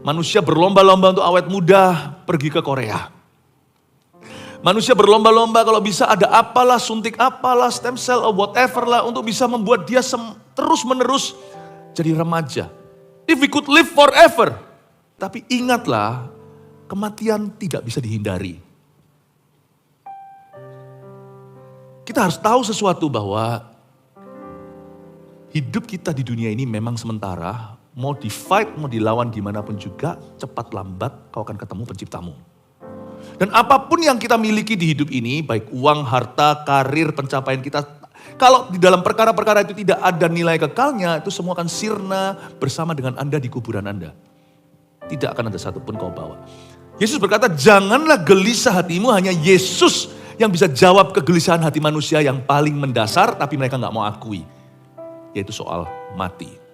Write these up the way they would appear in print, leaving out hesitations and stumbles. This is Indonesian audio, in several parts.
Manusia berlomba-lomba untuk awet muda pergi ke Korea. Manusia berlomba-lomba kalau bisa ada apalah, suntik apalah, stem cell or whatever lah untuk bisa membuat dia terus-menerus jadi remaja. If we could live forever. Tapi ingatlah, kematian tidak bisa dihindari. Kita harus tahu sesuatu bahwa hidup kita di dunia ini memang sementara. Mau di-fight, mau dilawan dimanapun juga, cepat lambat kau akan ketemu penciptamu. Dan apapun yang kita miliki di hidup ini, baik uang, harta, karir, pencapaian kita, kalau di dalam perkara-perkara itu tidak ada nilai kekalnya, itu semua akan sirna bersama dengan Anda di kuburan Anda. Tidak akan ada satupun kau bawa. Yesus berkata, janganlah gelisah hatimu, hanya Yesus yang bisa jawab kegelisahan hati manusia yang paling mendasar, tapi mereka gak mau akui. Yaitu soal mati.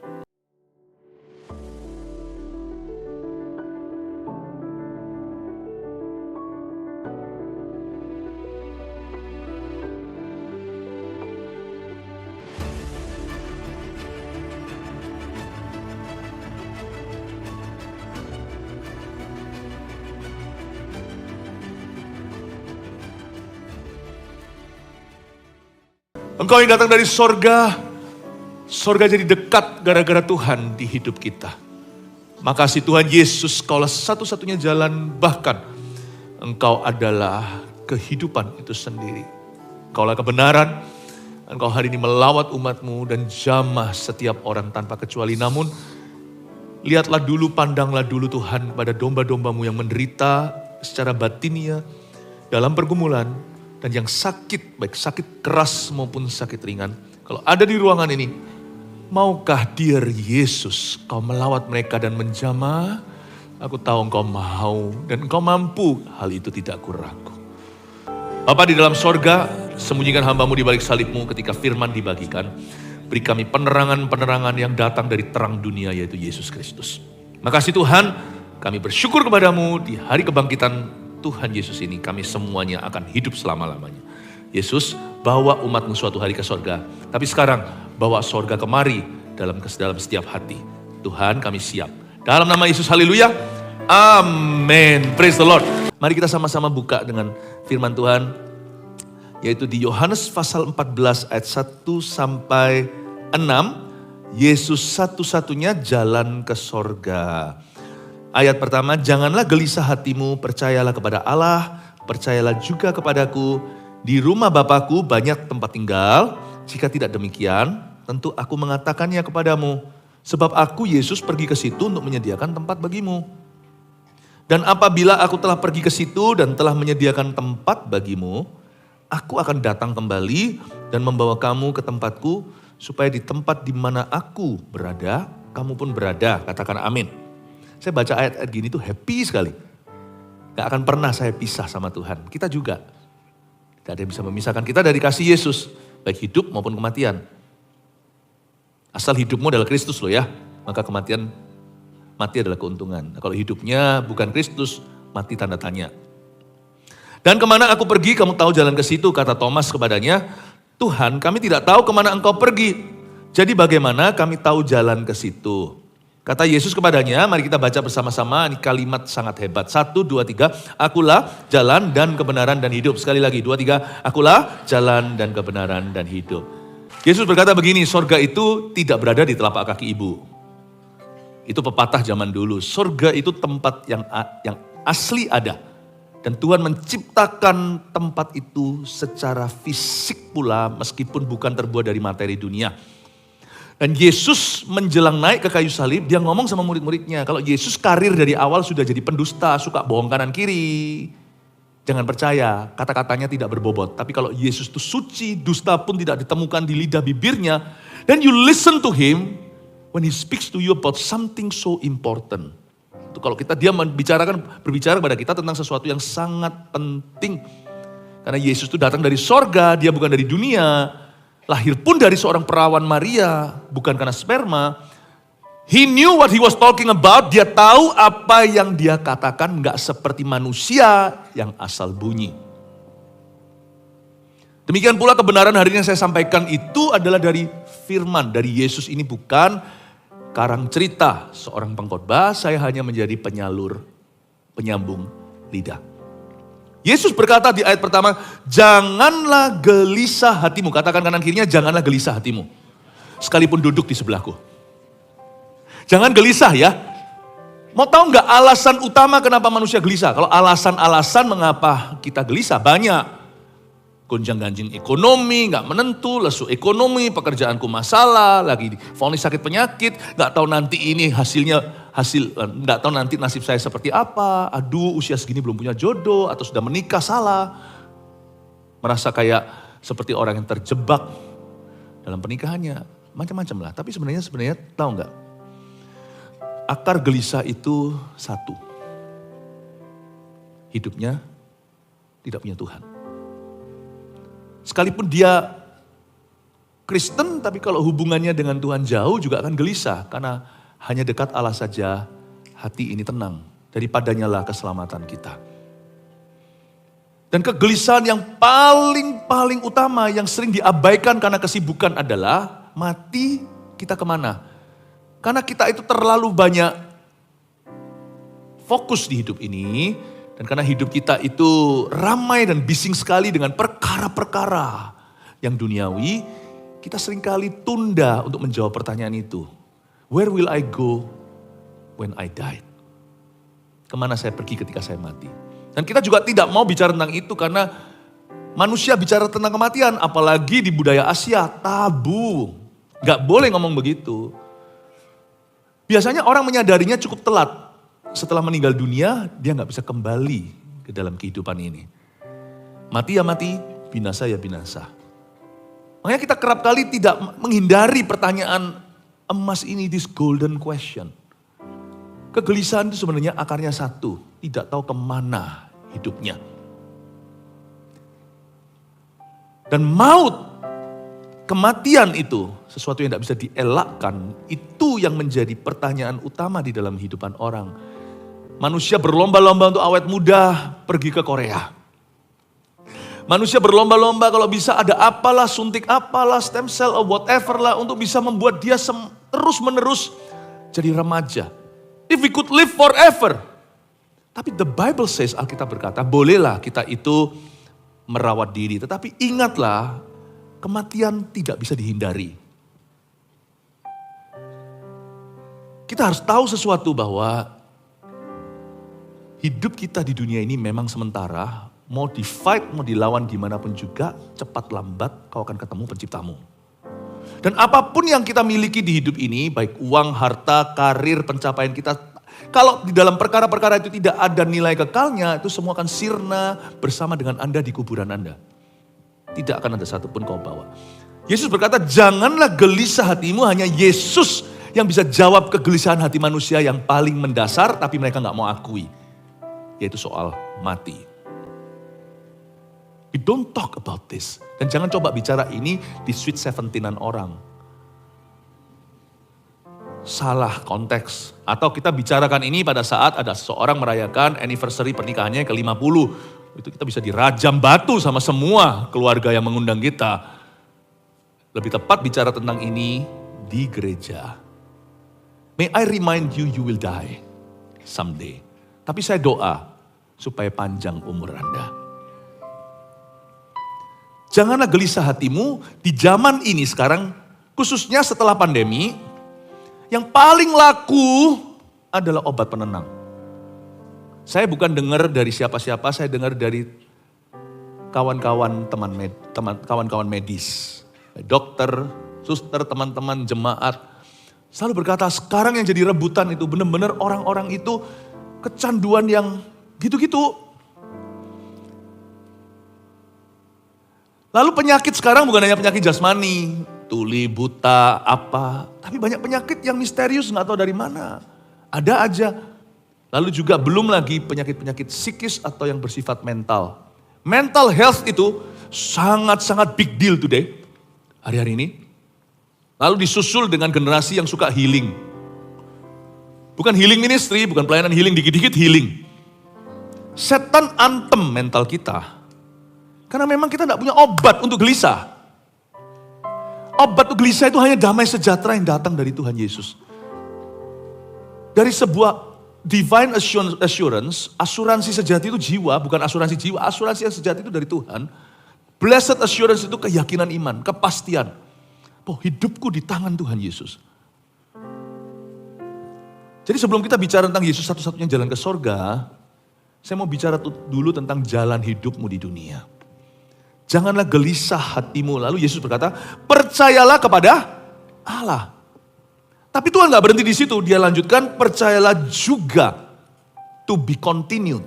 Engkau yang datang dari sorga, sorga jadi dekat gara-gara Tuhan di hidup kita. Makasih Tuhan Yesus, Kaulah satu-satunya jalan, bahkan Engkau adalah kehidupan itu sendiri. Kaulah kebenaran, Engkau hari ini melawat umat-Mu dan jamah setiap orang tanpa kecuali. Namun, lihatlah dulu, pandanglah dulu Tuhan pada domba-domba-Mu yang menderita secara batinia dalam pergumulan. Dan yang sakit, baik sakit keras maupun sakit ringan. Kalau ada di ruangan ini, maukah Dear Yesus Kau melawat mereka dan menjamah? Aku tahu Engkau mau dan Engkau mampu, hal itu tidak aku ragu. Bapa di dalam sorga, sembunyikan hamba-Mu di balik salib-Mu ketika firman dibagikan. Beri kami penerangan-penerangan yang datang dari terang dunia, yaitu Yesus Kristus. Makasih Tuhan, kami bersyukur kepadamu di hari kebangkitan Tuhan Yesus ini, kami semuanya akan hidup selama-lamanya. Yesus, bawa umat-Mu suatu hari ke sorga. Tapi sekarang, bawa sorga kemari dalam setiap hati. Tuhan, kami siap. Dalam nama Yesus, haleluya. Amin. Praise the Lord. Mari kita sama-sama buka dengan firman Tuhan. Yaitu di Yohanes pasal 14 ayat 1 sampai 6. Yesus satu-satunya jalan ke sorga. Ayat pertama, janganlah gelisah hatimu, percayalah kepada Allah, percayalah juga kepadaku. Di rumah Bapakku banyak tempat tinggal, jika tidak demikian, tentu aku mengatakannya kepadamu. Sebab aku, Yesus, pergi ke situ untuk menyediakan tempat bagimu. Dan apabila aku telah pergi ke situ dan telah menyediakan tempat bagimu, aku akan datang kembali dan membawa kamu ke tempatku, supaya di tempat di mana aku berada, kamu pun berada. Katakan amin. Saya baca ayat-ayat gini tuh happy sekali. Gak akan pernah saya pisah sama Tuhan. Kita juga. Gak ada yang bisa memisahkan kita dari kasih Yesus. Baik hidup maupun kematian. Asal hidupmu adalah Kristus loh ya. Maka kematian, mati adalah keuntungan. Nah, kalau hidupnya bukan Kristus, mati tanda tanya. Dan kemana aku pergi, kamu tahu jalan ke situ, kata Thomas kepadanya. Tuhan, kami tidak tahu kemana engkau pergi. Jadi bagaimana kami tahu jalan ke situ? Kata Yesus kepadanya, mari kita baca bersama-sama, ini kalimat sangat hebat. 1, 2, 3, akulah jalan dan kebenaran dan hidup. Sekali lagi, 2, 3, akulah jalan dan kebenaran dan hidup. Yesus berkata begini, sorga itu tidak berada di telapak kaki ibu. Itu pepatah zaman dulu, sorga itu tempat yang asli ada. Dan Tuhan menciptakan tempat itu secara fisik pula, meskipun bukan terbuat dari materi dunia. Dan Yesus menjelang naik ke kayu salib, dia ngomong sama murid-muridnya. Kalau Yesus karir dari awal sudah jadi pendusta, suka bohong kanan kiri. Jangan percaya, kata-katanya tidak berbobot. Tapi kalau Yesus itu suci, dusta pun tidak ditemukan di lidah bibirnya. Then you listen to him when he speaks to you about something so important. Itu kalau dia berbicara kepada kita tentang sesuatu yang sangat penting. Karena Yesus itu datang dari sorga, dia bukan dari dunia. Lahir pun dari seorang perawan Maria, bukan karena sperma. He knew what he was talking about, dia tahu apa yang dia katakan, gak seperti manusia yang asal bunyi. Demikian pula kebenaran hari ini yang saya sampaikan itu adalah dari firman, dari Yesus ini bukan karang cerita seorang pengkhotbah, saya hanya menjadi penyambung lidah. Yesus berkata di ayat pertama, janganlah gelisah hatimu. Katakan kanan kirinya, janganlah gelisah hatimu. Sekalipun duduk di sebelahku. Jangan gelisah ya. Mau tahu nggak alasan utama kenapa manusia gelisah? Kalau alasan-alasan mengapa kita gelisah banyak. Gonjang-ganjing ekonomi, nggak menentu, lesu ekonomi, pekerjaanku masalah, lagi vonis sakit penyakit, nggak tahu nanti ini nggak tahu nanti nasib saya seperti apa. Aduh, usia segini belum punya jodoh atau sudah menikah salah. Merasa kayak seperti orang yang terjebak dalam pernikahannya, macam-macam lah. Tapi sebenarnya tahu nggak? Akar gelisah itu satu. Hidupnya tidak punya Tuhan. Sekalipun dia Kristen, tapi kalau hubungannya dengan Tuhan jauh juga akan gelisah. Karena hanya dekat Allah saja hati ini tenang. Daripadanya lah keselamatan kita. Dan kegelisahan yang paling utama yang sering diabaikan karena kesibukan adalah mati kita kemana? Karena kita itu terlalu banyak fokus di hidup ini. Dan karena hidup kita itu ramai dan bising sekali dengan perkara-perkara yang duniawi, kita seringkali tunda untuk menjawab pertanyaan itu. Where will I go when I die? Kemana saya pergi ketika saya mati? Dan kita juga tidak mau bicara tentang itu karena manusia bicara tentang kematian, apalagi di budaya Asia, tabu. Gak boleh ngomong begitu. Biasanya orang menyadarinya cukup telat. Setelah meninggal dunia, dia gak bisa kembali ke dalam kehidupan ini. Mati ya mati, binasa ya binasa. Makanya kita kerap kali tidak menghindari pertanyaan emas ini, this golden question. Kegelisahan itu sebenarnya akarnya satu, tidak tahu kemana hidupnya. Dan maut, kematian itu, sesuatu yang tidak bisa dielakkan, itu yang menjadi pertanyaan utama di dalam kehidupan orang. Manusia berlomba-lomba untuk awet muda, pergi ke Korea. Manusia berlomba-lomba kalau bisa ada apalah, suntik apalah, stem cell or whatever lah, untuk bisa membuat dia terus-menerus jadi remaja. If we could live forever. Tapi the Bible says, Alkitab berkata, bolehlah kita itu merawat diri. Tetapi ingatlah, kematian tidak bisa dihindari. Kita harus tahu sesuatu bahwa hidup kita di dunia ini memang sementara. Mau di fight, mau dilawan gimana pun juga, cepat lambat kau akan ketemu penciptamu. Dan apapun yang kita miliki di hidup ini, baik uang, harta, karir, pencapaian kita, kalau di dalam perkara-perkara itu tidak ada nilai kekalnya, itu semua akan sirna bersama dengan Anda di kuburan Anda. Tidak akan ada satupun kau bawa. Yesus berkata, janganlah gelisah hatimu, hanya Yesus yang bisa jawab kegelisahan hati manusia yang paling mendasar, tapi mereka gak mau akui. Yaitu soal mati. We don't talk about this. Dan jangan coba bicara ini di Sweet 17-an orang. Salah konteks. Atau kita bicarakan ini pada saat ada seorang merayakan anniversary pernikahannya ke-50. Itu kita bisa dirajam batu sama semua keluarga yang mengundang kita. Lebih tepat bicara tentang ini di gereja. May I remind you, you will die someday. Tapi saya doa supaya panjang umur Anda. Janganlah gelisah hatimu di zaman ini sekarang, khususnya setelah pandemi, yang paling laku adalah obat penenang. Saya bukan dengar dari siapa-siapa, saya dengar dari kawan-kawan medis, dokter, suster, teman-teman jemaat, selalu berkata sekarang yang jadi rebutan itu benar-benar orang-orang itu kecanduan yang gitu-gitu. Lalu penyakit sekarang bukan hanya penyakit jasmani, tuli, buta, apa. Tapi banyak penyakit yang misterius gak tahu dari mana. Ada aja. Lalu juga belum lagi penyakit-penyakit psikis atau yang bersifat mental. Mental health itu sangat-sangat big deal today, hari-hari ini. Lalu disusul dengan generasi yang suka healing. Bukan healing ministry, bukan pelayanan healing, dikit-dikit healing. Setan antem mental kita. Karena memang kita tidak punya obat untuk gelisah. Obat untuk gelisah itu hanya damai sejahtera yang datang dari Tuhan Yesus. Dari sebuah divine assurance, asuransi sejati itu jiwa, bukan asuransi jiwa, asuransi yang sejati itu dari Tuhan. Blessed assurance itu keyakinan iman, kepastian. Bahwa hidupku di tangan Tuhan Yesus. Jadi sebelum kita bicara tentang Yesus satu-satunya jalan ke sorga, saya mau bicara dulu tentang jalan hidupmu di dunia. Janganlah gelisah hatimu. Lalu Yesus berkata, percayalah kepada Allah. Tapi Tuhan gak berhenti di situ. Dia lanjutkan, percayalah juga. To be continued.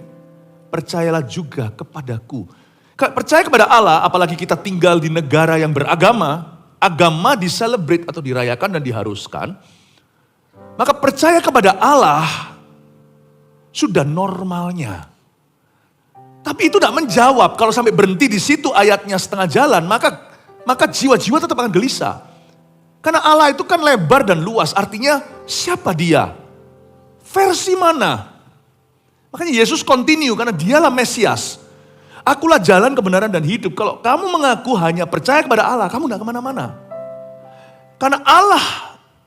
Percayalah juga kepadaku. Percaya kepada Allah, apalagi kita tinggal di negara yang beragama. Agama diselebrate atau dirayakan dan diharuskan. Maka percaya kepada Allah sudah normalnya. Tapi itu tidak menjawab. Kalau sampai berhenti di situ ayatnya setengah jalan, maka jiwa-jiwa tetap akan gelisah. Karena Allah itu kan lebar dan luas, artinya siapa dia? Versi mana? Makanya Yesus continue karena dialah Mesias. Akulah jalan kebenaran dan hidup. Kalau kamu mengaku hanya percaya kepada Allah, kamu tidak kemana-mana. Karena Allah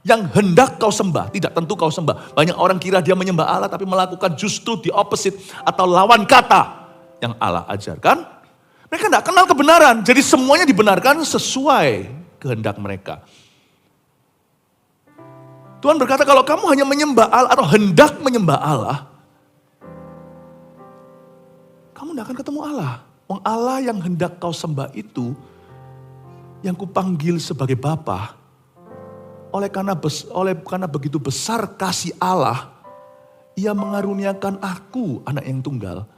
yang hendak kau sembah, tidak tentu kau sembah. Banyak orang kira dia menyembah Allah tapi melakukan justru the opposite atau lawan kata yang Allah ajarkan. Mereka tidak kenal kebenaran, jadi semuanya dibenarkan sesuai kehendak mereka. Tuhan berkata kalau kamu hanya menyembah Allah atau hendak menyembah Allah, kamu tidak akan ketemu Allah. Wong Allah yang hendak kau sembah itu, yang kupanggil sebagai Bapa, oleh karena begitu besar kasih Allah, Ia mengaruniakan aku, anak yang tunggal,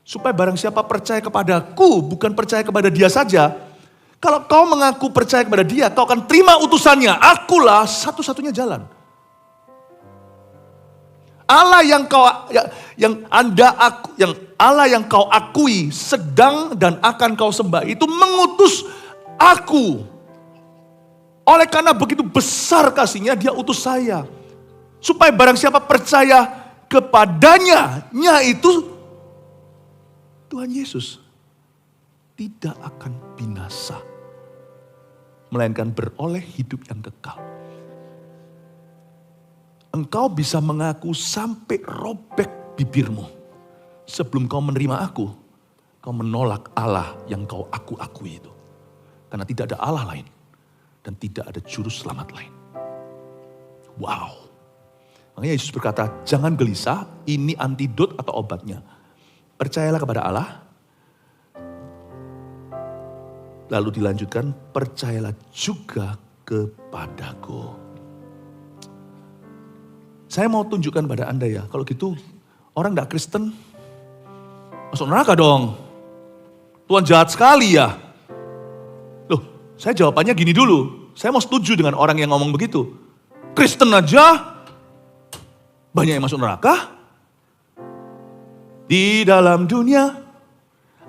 supaya barang siapa percaya kepadaku, bukan percaya kepada dia saja. Kalau kau mengaku percaya kepada dia, kau akan terima utusannya. Akulah satu-satunya jalan. Allah yang Allah yang kau akui sedang dan akan kau sembah itu mengutus aku. Oleh karena begitu besar kasihnya, dia utus saya. Supaya barang siapa percaya kepadanya, itu Tuhan Yesus tidak akan binasa. Melainkan beroleh hidup yang kekal. Engkau bisa mengaku sampai robek bibirmu. Sebelum kau menerima aku, kau menolak Allah yang kau akui itu. Karena tidak ada Allah lain. Dan tidak ada juru selamat lain. Wow. Makanya Yesus berkata, jangan gelisah, ini antidot atau obatnya. Percayalah kepada Allah. Lalu dilanjutkan, percayalah juga kepadaku. Saya mau tunjukkan pada Anda ya, kalau gitu orang tidak Kristen, masuk neraka dong. Tuhan jahat sekali ya. Loh, saya jawabannya gini dulu. Saya mau setuju dengan orang yang ngomong begitu. Kristen aja banyak yang masuk neraka. Di dalam dunia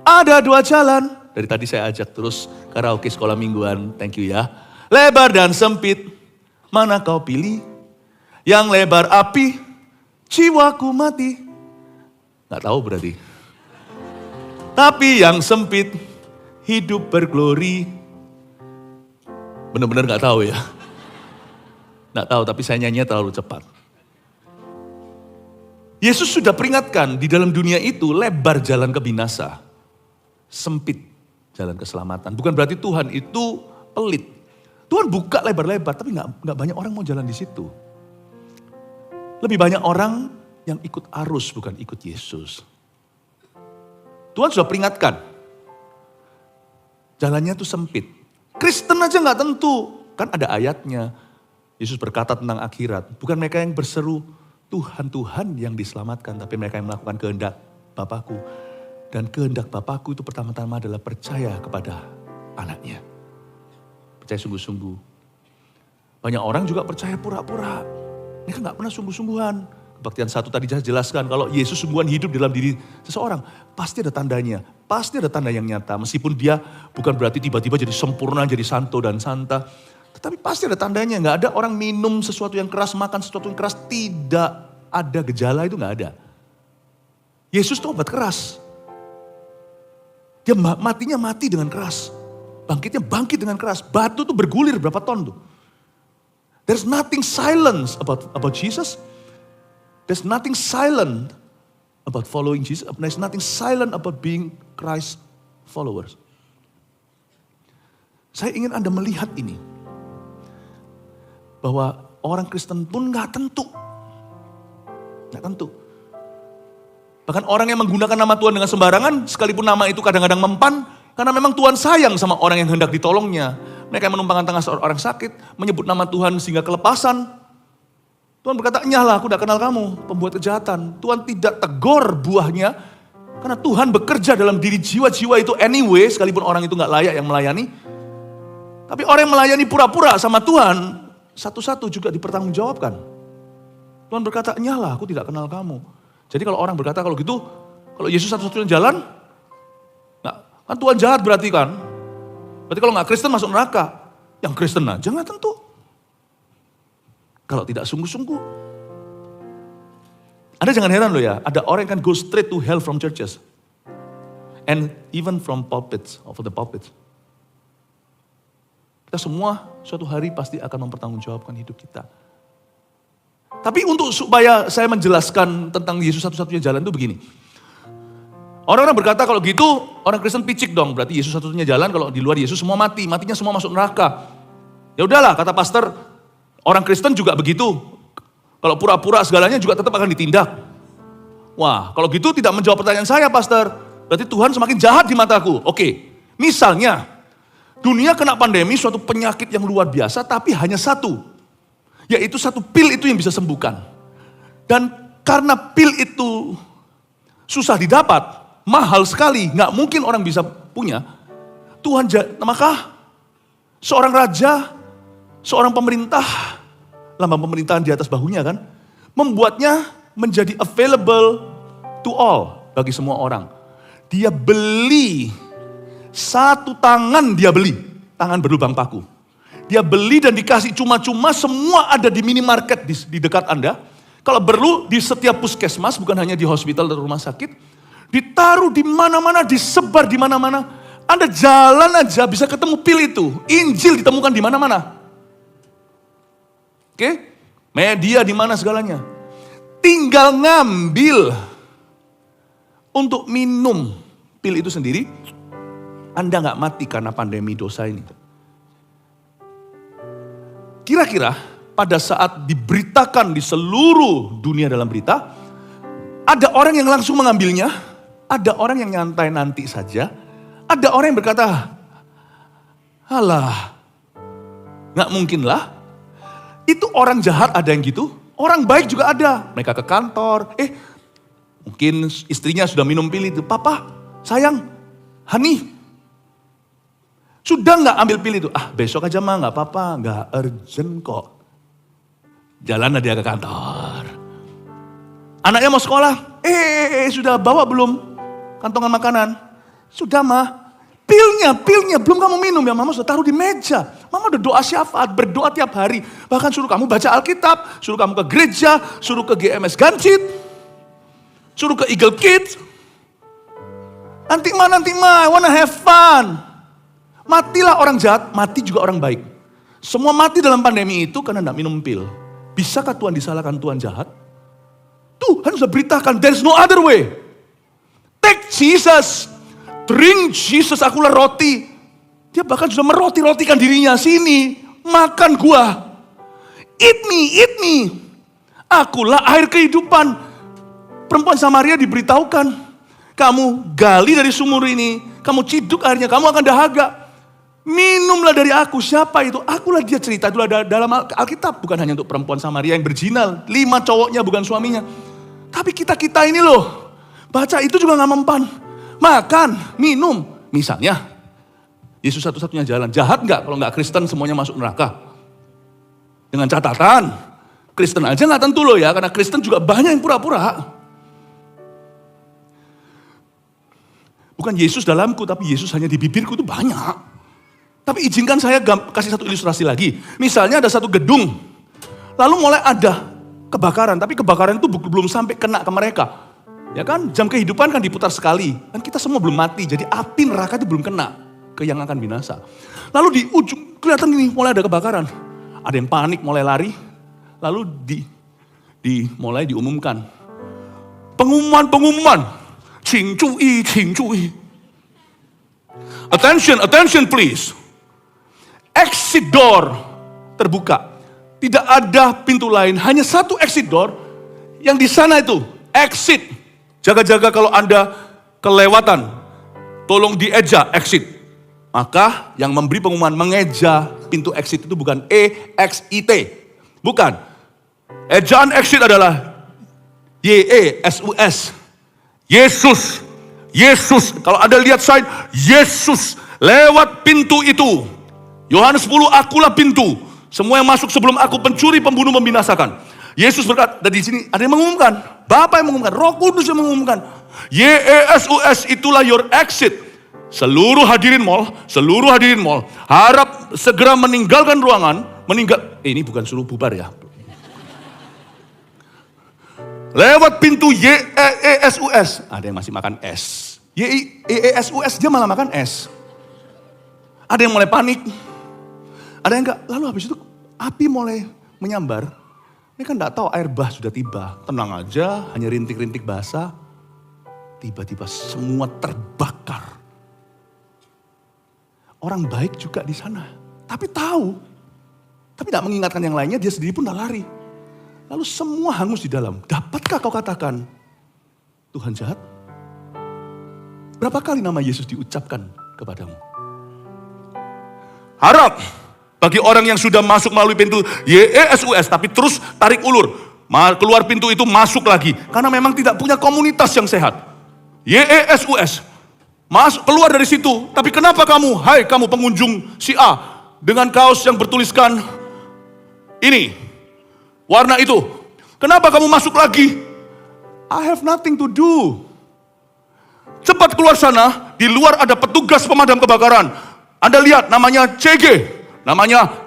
ada dua jalan. Dari tadi saya ajak terus karaoke sekolah mingguan, thank you ya. Lebar dan sempit, mana kau pilih? Yang lebar api, jiwaku mati. Gak tahu berarti. Tapi yang sempit, hidup berglori. Benar-benar gak tahu ya. Gak tahu, tapi saya nyanyinya terlalu cepat. Yesus sudah peringatkan, di dalam dunia itu lebar jalan ke binasa. Sempit jalan keselamatan. Bukan berarti Tuhan itu pelit. Tuhan buka lebar-lebar, tapi gak banyak orang mau jalan di situ. Lebih banyak orang yang ikut arus, bukan ikut Yesus. Tuhan sudah peringatkan. Jalannya itu sempit. Kristen aja gak tentu. Kan ada ayatnya. Yesus berkata tentang akhirat. Bukan mereka yang berseru, Tuhan, Tuhan yang diselamatkan. Tapi mereka yang melakukan kehendak Bapakku. Dan kehendak Bapakku itu pertama-tama adalah percaya kepada anaknya. Percaya sungguh-sungguh. Banyak orang juga percaya pura-pura. Mereka gak pernah sungguh-sungguhan. Kebaktian 1 tadi saya jelaskan, kalau Yesus sungguhan hidup dalam diri seseorang, pasti ada tandanya. Pasti ada tanda yang nyata. Meskipun dia bukan berarti tiba-tiba jadi sempurna, jadi santo dan santa. Tetapi pasti ada tandanya. Gak ada orang minum sesuatu yang keras, makan sesuatu yang keras. Tidak ada gejala, itu gak ada. Yesus itu obat keras. Dia matinya mati dengan keras. Bangkitnya bangkit dengan keras. Batu tuh bergulir berapa ton tuh. There's nothing silence about Jesus. There's nothing silent about following Jesus. There's nothing silent about being Christ followers. Saya ingin Anda melihat ini. Bahwa orang Kristen pun gak tentu. Gak tentu. Bahkan orang yang menggunakan nama Tuhan dengan sembarangan, sekalipun nama itu kadang-kadang mempan, karena memang Tuhan sayang sama orang yang hendak ditolongnya. Mereka yang menumpangkan tangan seorang sakit, menyebut nama Tuhan sehingga kelepasan. Tuhan berkata, "Nyahlah, aku udah kenal kamu, pembuat kejahatan." Tuhan tidak tegur buahnya, karena Tuhan bekerja dalam diri jiwa-jiwa itu anyway, sekalipun orang itu gak layak yang melayani. Tapi orang yang melayani pura-pura sama Tuhan, satu-satu juga dipertanggungjawabkan. Tuhan berkata, "Nyahlah, aku tidak kenal kamu." Jadi kalau orang berkata kalau gitu, kalau Yesus satu-satunya jalan, kan Tuhan jahat berarti kan. Berarti kalau gak Kristen masuk neraka. Yang Kristen aja gak tentu. Kalau tidak sungguh-sungguh. Anda jangan heran loh ya, ada orang yang kan go straight to hell from churches. And even from pulpits, over the pulpits. Kita semua suatu hari pasti akan mempertanggungjawabkan hidup kita. Tapi untuk supaya saya menjelaskan tentang Yesus satu-satunya jalan itu begini. Orang-orang berkata kalau gitu orang Kristen picik dong. Berarti Yesus satu-satunya jalan, kalau di luar Yesus semua mati. Matinya semua masuk neraka. Ya udahlah kata pastor, orang Kristen juga begitu. Kalau pura-pura segalanya juga tetap akan ditindak. Wah kalau gitu tidak menjawab pertanyaan saya pastor. Berarti Tuhan semakin jahat di mataku. Oke, misalnya dunia kena pandemi suatu penyakit yang luar biasa tapi hanya satu. Yaitu satu pil itu yang bisa sembuhkan. Dan karena pil itu susah didapat, mahal sekali, gak mungkin orang bisa punya. Maka seorang raja, seorang pemerintah, lambang pemerintahan di atas bahunya kan, membuatnya menjadi available to all, bagi semua orang. Dia beli, satu tangan dia beli, tangan berlubang paku. Dia beli dan dikasih cuma-cuma, semua ada di minimarket di dekat Anda. Kalau perlu di setiap puskesmas, bukan hanya di hospital dan rumah sakit. Ditaruh di mana-mana, disebar di mana-mana. Anda jalan aja bisa ketemu pil itu. Injil ditemukan di mana-mana. Oke? Media di mana segalanya. Tinggal ngambil untuk minum pil itu sendiri. Anda gak mati karena pandemi dosa ini. Kira-kira pada saat diberitakan di seluruh dunia dalam berita, ada orang yang langsung mengambilnya, ada orang yang nyantai nanti saja, ada orang yang berkata, "Alah, gak mungkin lah." Itu orang jahat ada yang gitu, orang baik juga ada. Mereka ke kantor, mungkin istrinya sudah minum pil itu, "Papa, sayang, honey, sudah gak ambil pil itu?" "Ah besok aja mah gak apa-apa, gak urgent kok." Jalan dia ke kantor. Anaknya mau sekolah, sudah bawa belum kantongan makanan? "Sudah mah." Pilnya belum kamu minum ya, mama sudah taruh di meja. Mama udah doa syafaat, berdoa tiap hari. Bahkan suruh kamu baca Alkitab, suruh kamu ke gereja, suruh ke GMS Gancit, suruh ke Eagle Kids. Nanti mah, I wanna have fun. Matilah orang jahat, mati juga orang baik. Semua mati dalam pandemi itu karena tidak minum pil. Bisakah Tuhan disalahkan Tuhan jahat? Tuhan sudah beritakan, there's no other way. Take Jesus, drink Jesus, akulah roti. Dia bahkan sudah meroti-rotikan dirinya, "Sini, makan gua. Eat me. Akulah air kehidupan." Perempuan Samaria diberitahukan, "Kamu gali dari sumur ini, kamu ciduk airnya, kamu akan dahaga. Minumlah dari aku." Siapa itu? Akulah dia, cerita itu ada dalam Alkitab. Bukan hanya untuk perempuan Samaria yang berzina, 5 cowoknya bukan suaminya. Tapi kita ini loh, baca itu juga gak mempan. Makan, minum. Misalnya, Yesus satu-satunya jalan. Jahat gak kalau gak Kristen semuanya masuk neraka? Dengan catatan, Kristen aja gak tentu loh ya, karena Kristen juga banyak yang pura-pura. Bukan Yesus dalamku, tapi Yesus hanya di bibirku itu banyak. Tapi izinkan saya kasih satu ilustrasi lagi. Misalnya ada satu gedung, lalu mulai ada kebakaran. Tapi kebakaran itu belum sampai kena ke mereka. Ya kan, jam kehidupan kan diputar sekali. Kan kita semua belum mati, jadi api neraka itu belum kena ke yang akan binasa. Lalu di ujung kelihatan gini, mulai ada kebakaran. Ada yang panik, mulai lari. Lalu mulai diumumkan. Pengumuman. 请注意, 请注意. Attention please. Exit door terbuka. Tidak ada pintu lain, hanya satu exit door. Yang di sana itu, exit. Jaga-jaga kalau Anda kelewatan, tolong dieja exit. Maka yang memberi pengumuman mengeja pintu exit itu bukan EXIT. Bukan. Ejaan exit adalah YESUS. Yesus. Kalau Anda lihat sign, Yesus lewat pintu itu. Yohanes 10, akulah pintu. Semua yang masuk sebelum aku pencuri, pembunuh, membinasakan. Yesus berkata, dan di sini ada yang mengumumkan. Bapa yang mengumumkan, Roh Kudus yang mengumumkan. YESUS itulah your exit. Seluruh hadirin mall harap segera meninggalkan ruangan. Ini bukan suruh bubar ya. Lewat pintu YESUS. Ada yang masih makan es. YESUS dia malah makan es. Ada yang mulai panik. Ada yang enggak. Lalu habis itu api mulai menyambar. Ini kan enggak tahu air bah sudah tiba. Tenang aja, hanya rintik-rintik basah. Tiba-tiba semua terbakar. Orang baik juga di sana. Tapi tahu. Tapi tidak mengingatkan yang lainnya, dia sendiri pun tidak lari. Lalu semua hangus di dalam. Dapatkah kau katakan, Tuhan jahat? Berapa kali nama Yesus diucapkan kepadamu? Harap bagi orang yang sudah masuk melalui pintu YESUS, tapi terus tarik ulur. Keluar pintu itu masuk lagi. Karena memang tidak punya komunitas yang sehat. YESUS. Masuk, keluar dari situ. Tapi kenapa kamu, hai kamu pengunjung si A, dengan kaos yang bertuliskan ini, warna itu. Kenapa kamu masuk lagi? I have nothing to do. Cepat keluar sana, di luar ada petugas pemadam kebakaran. Anda lihat namanya CG. Namanya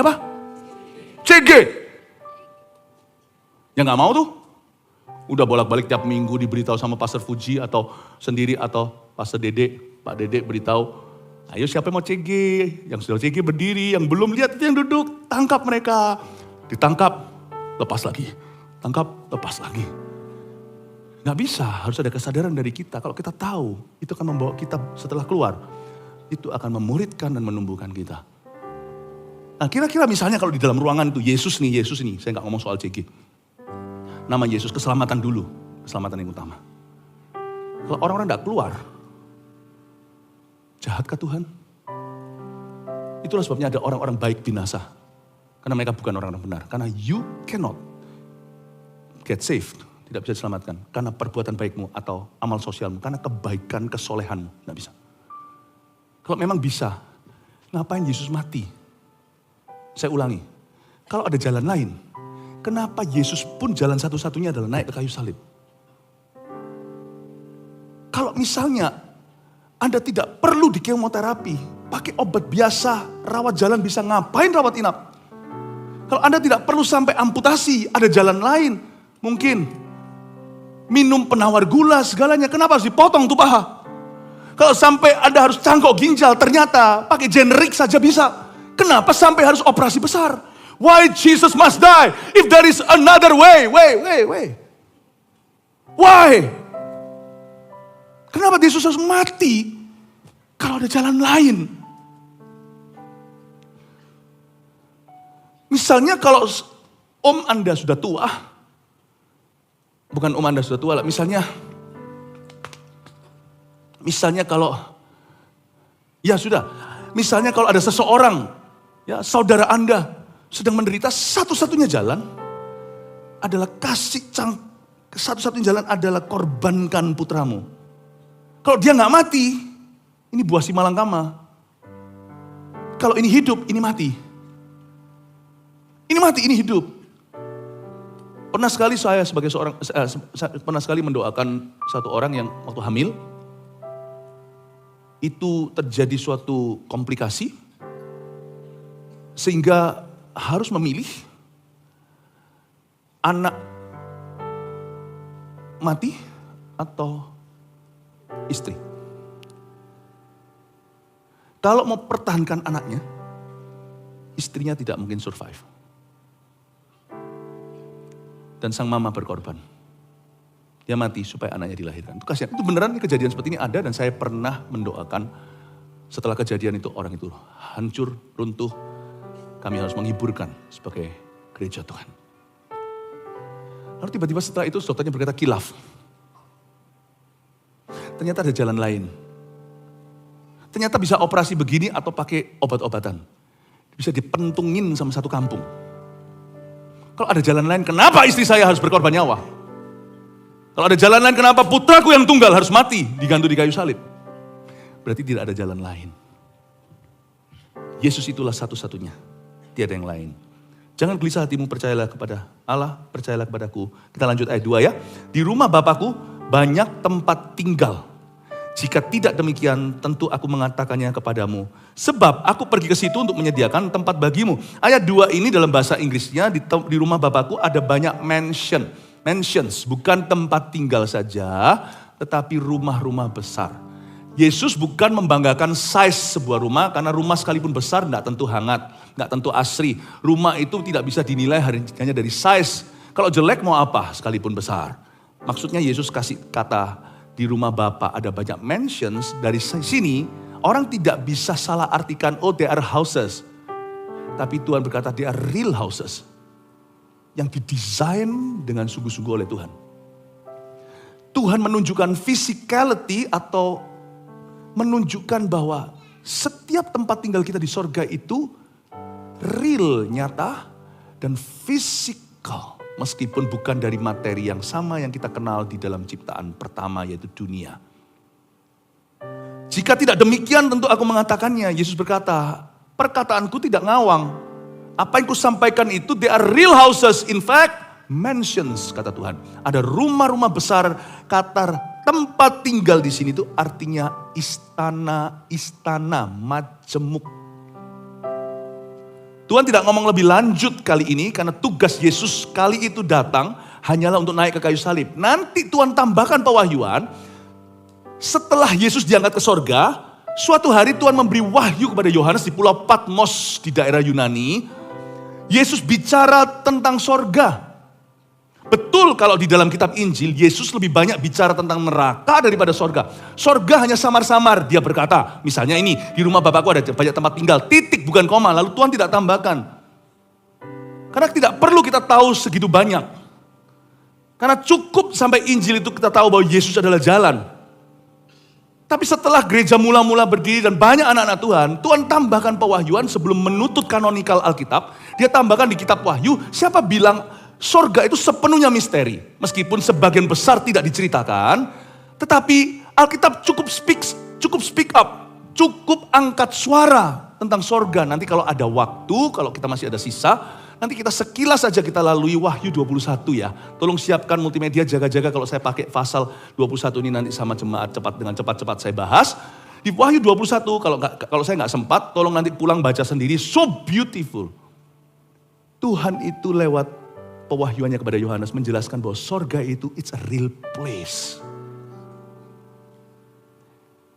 apa? CG. Yang gak mau tuh. Udah bolak-balik tiap minggu diberitahu sama Pastor Fuji atau sendiri atau Pastor Dede, Pak Dede beritahu, ayo siapa yang mau CG? Yang sudah CG berdiri, yang belum lihat itu yang duduk, tangkap mereka. Ditangkap, lepas lagi. Tangkap, lepas lagi. Gak bisa, harus ada kesadaran dari kita. Kalau kita tahu, itu akan membawa kita setelah keluar. Itu akan memuridkan dan menumbuhkan kita. Nah kira-kira misalnya kalau di dalam ruangan itu Yesus nih, saya gak ngomong soal CG. Nama Yesus, keselamatan dulu. Keselamatan yang utama. Kalau orang-orang gak keluar, jahatkah Tuhan? Itulah sebabnya ada orang-orang baik binasa. Karena mereka bukan orang-orang benar. Karena you cannot get saved. Tidak bisa diselamatkan. Karena perbuatan baikmu atau amal sosialmu. Karena kebaikan, kesolehanmu. Tidak bisa. Kalau memang bisa, ngapain Yesus mati? Saya ulangi. Kalau ada jalan lain, kenapa Yesus pun jalan satu-satunya adalah naik ke kayu salib? Kalau misalnya Anda tidak perlu di kemoterapi, pakai obat biasa, rawat jalan bisa ngapain rawat inap? Kalau Anda tidak perlu sampai amputasi, ada jalan lain. Mungkin minum penawar gula segalanya, kenapa harus dipotong tuh paha? Kalau sampai Anda harus cangkok ginjal, ternyata pakai generik saja bisa. Kenapa sampai harus operasi besar? Why Jesus must die if there is another way? Why? Kenapa Yesus harus mati kalau ada jalan lain? Misalnya kalau om Anda sudah tua, bukan om Anda sudah tua lah, misalnya kalau, ya sudah, misalnya kalau ada seseorang, ya saudara Anda sedang menderita, satu-satunya jalan adalah satu-satunya jalan adalah korbankan putramu. Kalau dia nggak mati, ini buah simalangkama. Kalau ini hidup, ini mati. Ini mati, ini hidup. Pernah sekali saya sebagai seorang, pernah sekali mendoakan satu orang yang waktu hamil, itu terjadi suatu komplikasi, sehingga harus memilih anak mati atau istri. Kalau mau pertahankan anaknya, istrinya tidak mungkin survive. Dan sang mama berkorban. Dia mati supaya anaknya dilahirkan. Itu kasihan. Itu beneran kejadian seperti ini ada dan saya pernah mendoakan setelah kejadian itu orang itu hancur, runtuh. Kami harus menghiburkan sebagai gereja Tuhan. Lalu tiba-tiba setelah itu dokternya berkata kilaf. Ternyata ada jalan lain. Ternyata bisa operasi begini atau pakai obat-obatan. Bisa dipentungin sama satu kampung. Kalau ada jalan lain, kenapa istri saya harus berkorban nyawa? Kalau ada jalan lain, kenapa putraku yang tunggal harus mati, digantung di kayu salib? Berarti tidak ada jalan lain. Yesus itulah satu-satunya, tiada yang lain. Jangan gelisah hatimu, percayalah kepada Allah, percayalah kepadaku. Kita lanjut ayat 2 ya. Di rumah Bapakku banyak tempat tinggal. Jika tidak demikian, tentu aku mengatakannya kepadamu. Sebab aku pergi ke situ untuk menyediakan tempat bagimu. Ayat 2 ini dalam bahasa Inggrisnya, di rumah Bapakku ada banyak mansions, bukan tempat tinggal saja, tetapi rumah-rumah besar. Yesus bukan membanggakan size sebuah rumah, karena rumah sekalipun besar tidak tentu hangat, tidak tentu asri. Rumah itu tidak bisa dinilai hanya dari size. Kalau jelek mau apa sekalipun besar. Maksudnya Yesus kasih kata, di rumah Bapa ada banyak mansions. Dari sini orang tidak bisa salah artikan, oh they are houses. Tapi Tuhan berkata they are real houses. Yang didesain dengan sungguh-sungguh oleh Tuhan. Tuhan menunjukkan physicality atau menunjukkan bahwa setiap tempat tinggal kita di sorga itu real, nyata, dan physical. Meskipun bukan dari materi yang sama yang kita kenal di dalam ciptaan pertama, yaitu dunia. Jika tidak demikian tentu aku mengatakannya. Yesus berkata, perkataanku tidak ngawang. Apa yang kusampaikan itu, they are real houses. In fact, mansions, kata Tuhan. Ada rumah-rumah besar. Kata tempat tinggal di sini itu artinya istana-istana majemuk. Tuhan tidak ngomong lebih lanjut kali ini karena tugas Yesus kali itu datang hanyalah untuk naik ke kayu salib. Nanti Tuhan tambahkan pewahyuan, setelah Yesus diangkat ke sorga, suatu hari Tuhan memberi wahyu kepada Yohanes di pulau Patmos di daerah Yunani. Yesus bicara tentang sorga. Betul kalau di dalam kitab Injil, Yesus lebih banyak bicara tentang neraka daripada sorga. Sorga hanya samar-samar, dia berkata, misalnya ini, di rumah Bapakku ada banyak tempat tinggal, titik bukan koma, lalu Tuhan tidak tambahkan. Karena tidak perlu kita tahu segitu banyak. Karena cukup sampai Injil itu kita tahu bahwa Yesus adalah jalan. Tapi setelah gereja mula-mula berdiri dan banyak anak-anak Tuhan, Tuhan tambahkan pewahyuan sebelum menutup kanonikal Alkitab. Dia tambahkan di kitab Wahyu, siapa bilang sorga itu sepenuhnya misteri. Meskipun sebagian besar tidak diceritakan, tetapi Alkitab cukup speak up, cukup angkat suara tentang sorga. Nanti kalau ada waktu, kalau kita masih ada sisa, nanti kita sekilas saja kita lalui Wahyu 21 ya. Tolong siapkan multimedia, jaga-jaga kalau saya pakai pasal 21 ini nanti sama jemaat dengan cepat-cepat saya bahas. Di Wahyu 21 kalau saya nggak sempat, tolong nanti pulang baca sendiri. So beautiful. Tuhan itu lewat pewahyuannya kepada Yohanes menjelaskan bahwa sorga itu it's a real place.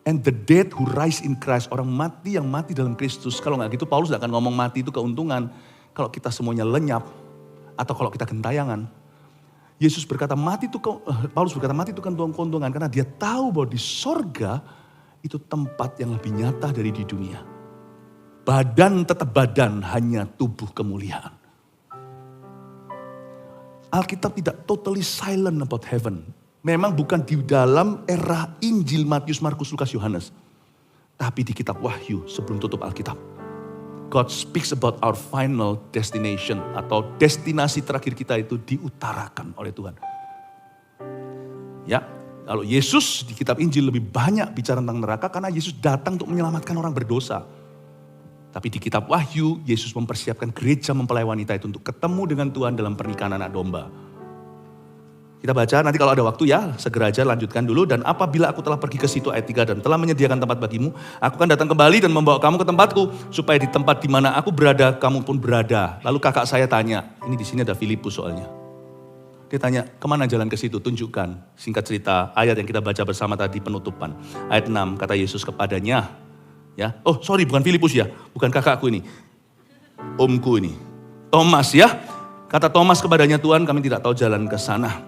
And the dead who rise in Christ, orang mati yang mati dalam Kristus. Kalau nggak gitu Paulus nggak akan ngomong mati itu keuntungan. Kalau kita semuanya lenyap atau kalau kita gentayangan. Yesus berkata mati itu, Paulus berkata mati itu kan keuntungan karena dia tahu bahwa di sorga itu tempat yang lebih nyata dari di dunia. Badan tetap badan, hanya tubuh kemuliaan. Alkitab tidak totally silent about heaven. Memang bukan di dalam era Injil Matius, Markus, Lukas, Yohanes. Tapi di kitab Wahyu sebelum tutup Alkitab. God speaks about our final destination atau destinasi terakhir kita itu diutarakan oleh Tuhan. Ya, kalau Yesus di kitab Injil lebih banyak bicara tentang neraka karena Yesus datang untuk menyelamatkan orang berdosa. Tapi di kitab Wahyu, Yesus mempersiapkan gereja mempelai wanita itu untuk ketemu dengan Tuhan dalam pernikahan anak domba. Kita baca nanti kalau ada waktu ya, segera aja lanjutkan dulu. Dan apabila aku telah pergi ke situ ayat 3 dan telah menyediakan tempat bagimu, aku akan datang kembali dan membawa kamu ke tempatku, supaya di tempat di mana aku berada, kamu pun berada. Lalu kakak saya tanya, ini di sini ada Filipus soalnya. Dia tanya, kemana jalan ke situ? Tunjukkan. Singkat cerita, ayat yang kita baca bersama tadi penutupan. Ayat 6, kata Yesus kepadanya, ya, oh sorry bukan Filipus ya, bukan kakakku ini, omku ini, Thomas ya. Kata Thomas kepadanya, Tuhan, kami tidak tahu jalan ke sana.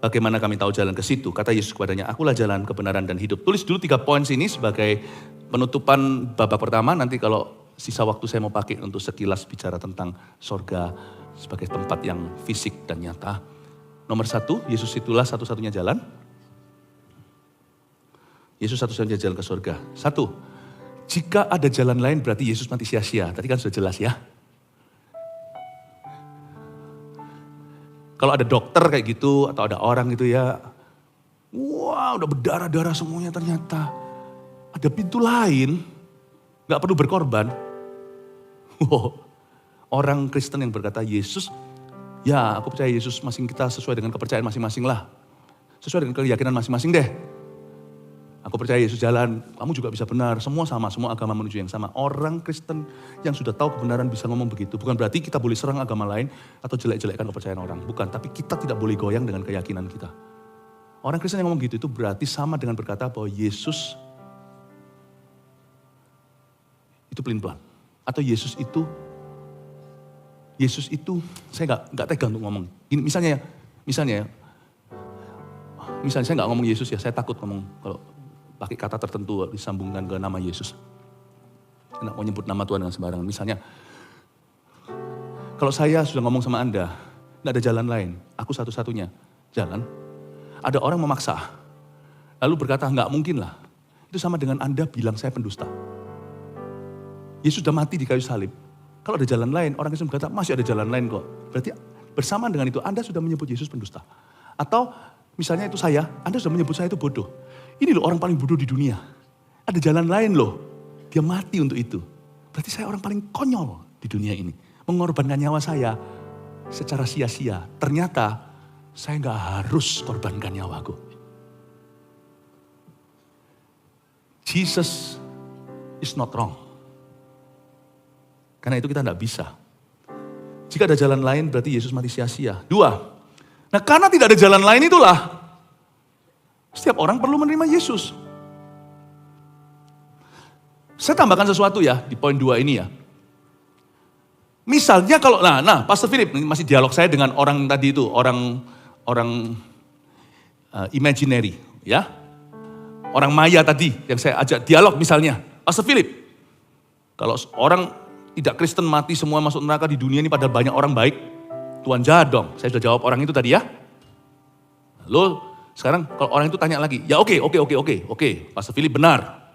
Bagaimana kami tahu jalan ke situ? Kata Yesus kepadanya, akulah jalan, kebenaran, dan hidup. Tulis dulu 3 poin sini sebagai penutupan babak pertama. Nanti kalau sisa waktu saya mau pakai untuk sekilas bicara tentang sorga sebagai tempat yang fisik dan nyata. Nomor 1, Yesus itulah satu-satunya jalan. Yesus satu-satunya jalan ke sorga. 1, jika ada jalan lain berarti Yesus mati sia-sia. Tadi kan sudah jelas ya. Kalau ada dokter kayak gitu atau ada orang gitu ya, wah udah berdarah-darah semuanya, ternyata ada pintu lain, gak perlu berkorban. Wow. Orang Kristen yang berkata Yesus, ya aku percaya Yesus masing kita sesuai dengan kepercayaan masing-masing lah. Sesuai dengan keyakinan masing-masing deh. Aku percaya Yesus jalan, kamu juga bisa benar, semua sama, semua agama menuju yang sama. Orang Kristen yang sudah tahu kebenaran bisa ngomong begitu. Bukan berarti kita boleh serang agama lain atau jelek-jelekkan kepercayaan orang. Bukan, tapi kita tidak boleh goyang dengan keyakinan kita. Orang Kristen yang ngomong gitu itu berarti sama dengan berkata bahwa Yesus itu pelin-pelan. Atau Yesus itu, saya nggak tega untuk ngomong. Ini misalnya saya nggak ngomong Yesus ya, saya takut ngomong kalau pakai kata tertentu disambungkan ke nama Yesus. Saya nggak mau nyebut nama Tuhan dengan sembarangan. Misalnya, kalau saya sudah ngomong sama Anda, nggak ada jalan lain, aku satu-satunya jalan. Ada orang memaksa, lalu berkata nggak mungkin lah. Itu sama dengan Anda bilang saya pendusta. Yesus sudah mati di kayu salib. Kalau ada jalan lain, orang Kristen berkata masih ada jalan lain kok. Berarti bersamaan dengan itu Anda sudah menyebut Yesus pendusta. Atau misalnya itu saya, Anda sudah menyebut saya itu bodoh. Ini loh orang paling bodoh di dunia. Ada jalan lain loh. Dia mati untuk itu. Berarti saya orang paling konyol di dunia ini. Mengorbankan nyawa saya secara sia-sia. Ternyata saya gak harus korbankan nyawaku. Jesus is not wrong. Karena itu kita gak bisa. Jika ada jalan lain berarti Yesus mati sia-sia. 2. Nah karena tidak ada jalan lain itulah setiap orang perlu menerima Yesus. Saya tambahkan sesuatu ya di poin 2 ini ya. Misalnya kalau, Pastor Philip, masih dialog saya dengan orang tadi itu, orang imaginary ya. Orang maya tadi yang saya ajak dialog misalnya. Pastor Philip, kalau orang tidak Kristen mati semua masuk neraka di dunia ini padahal banyak orang baik, Tuhan jahat dong. Saya sudah jawab orang itu tadi ya. Lalu sekarang kalau orang itu tanya lagi, ya oke, Pastor Philip benar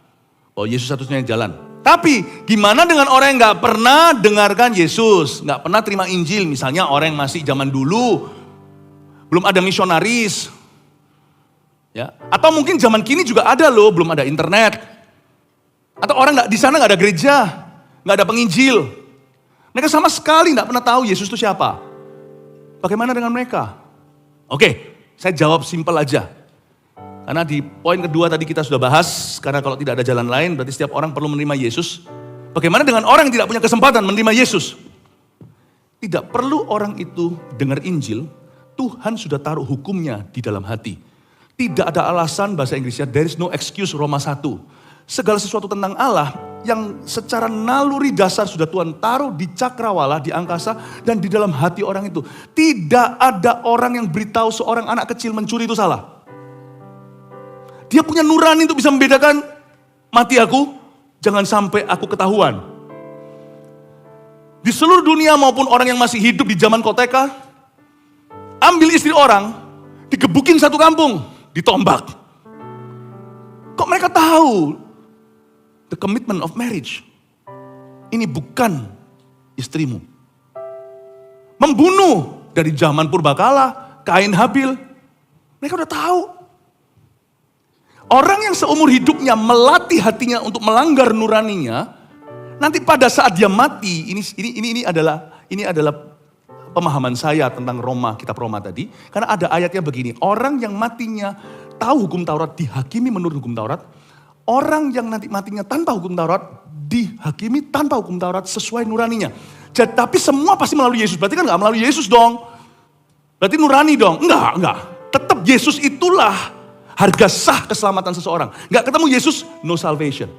bahwa Yesus satu-satunya jalan. Tapi gimana dengan orang yang gak pernah dengarkan Yesus, gak pernah terima Injil, misalnya orang yang masih zaman dulu, belum ada misionaris, ya, atau mungkin zaman kini juga ada loh, belum ada internet, atau orang di sana gak ada gereja, gak ada penginjil, mereka sama sekali gak pernah tahu Yesus itu siapa. Bagaimana dengan mereka? Oke. Saya jawab simpel aja. Karena di poin kedua tadi kita sudah bahas, karena kalau tidak ada jalan lain berarti setiap orang perlu menerima Yesus. Bagaimana dengan orang yang tidak punya kesempatan menerima Yesus? Tidak perlu orang itu dengar Injil, Tuhan sudah taruh hukumnya di dalam hati. Tidak ada alasan, bahasa Inggrisnya, there is no excuse, Roma 1. Segala sesuatu tentang Allah yang secara naluri dasar sudah Tuhan taruh di cakrawala, di angkasa, dan di dalam hati orang itu. Tidak ada orang yang beritahu seorang anak kecil mencuri itu salah. Dia punya nurani untuk bisa membedakan, mati aku, jangan sampai aku ketahuan. Di seluruh dunia maupun orang yang masih hidup di zaman koteka, ambil istri orang, digebukin satu kampung, ditombak. Kok mereka tahu? The commitment of marriage. Ini bukan istrimu. Membunuh dari zaman purbakala, Kain Habil. Mereka udah tahu. Orang yang seumur hidupnya melatih hatinya untuk melanggar nuraninya, nanti pada saat dia mati, ini adalah pemahaman saya tentang Roma, kitab Roma tadi. Karena ada ayatnya begini, orang yang matinya tahu hukum Taurat dihakimi menurut hukum Taurat. Orang yang nanti matinya tanpa hukum Taurat, dihakimi tanpa hukum Taurat sesuai nuraninya. Jadi, tapi semua pasti melalui Yesus. Berarti kan gak melalui Yesus dong. Berarti nurani dong. Enggak. Tetap Yesus itulah harga sah keselamatan seseorang. Gak ketemu Yesus, no salvation.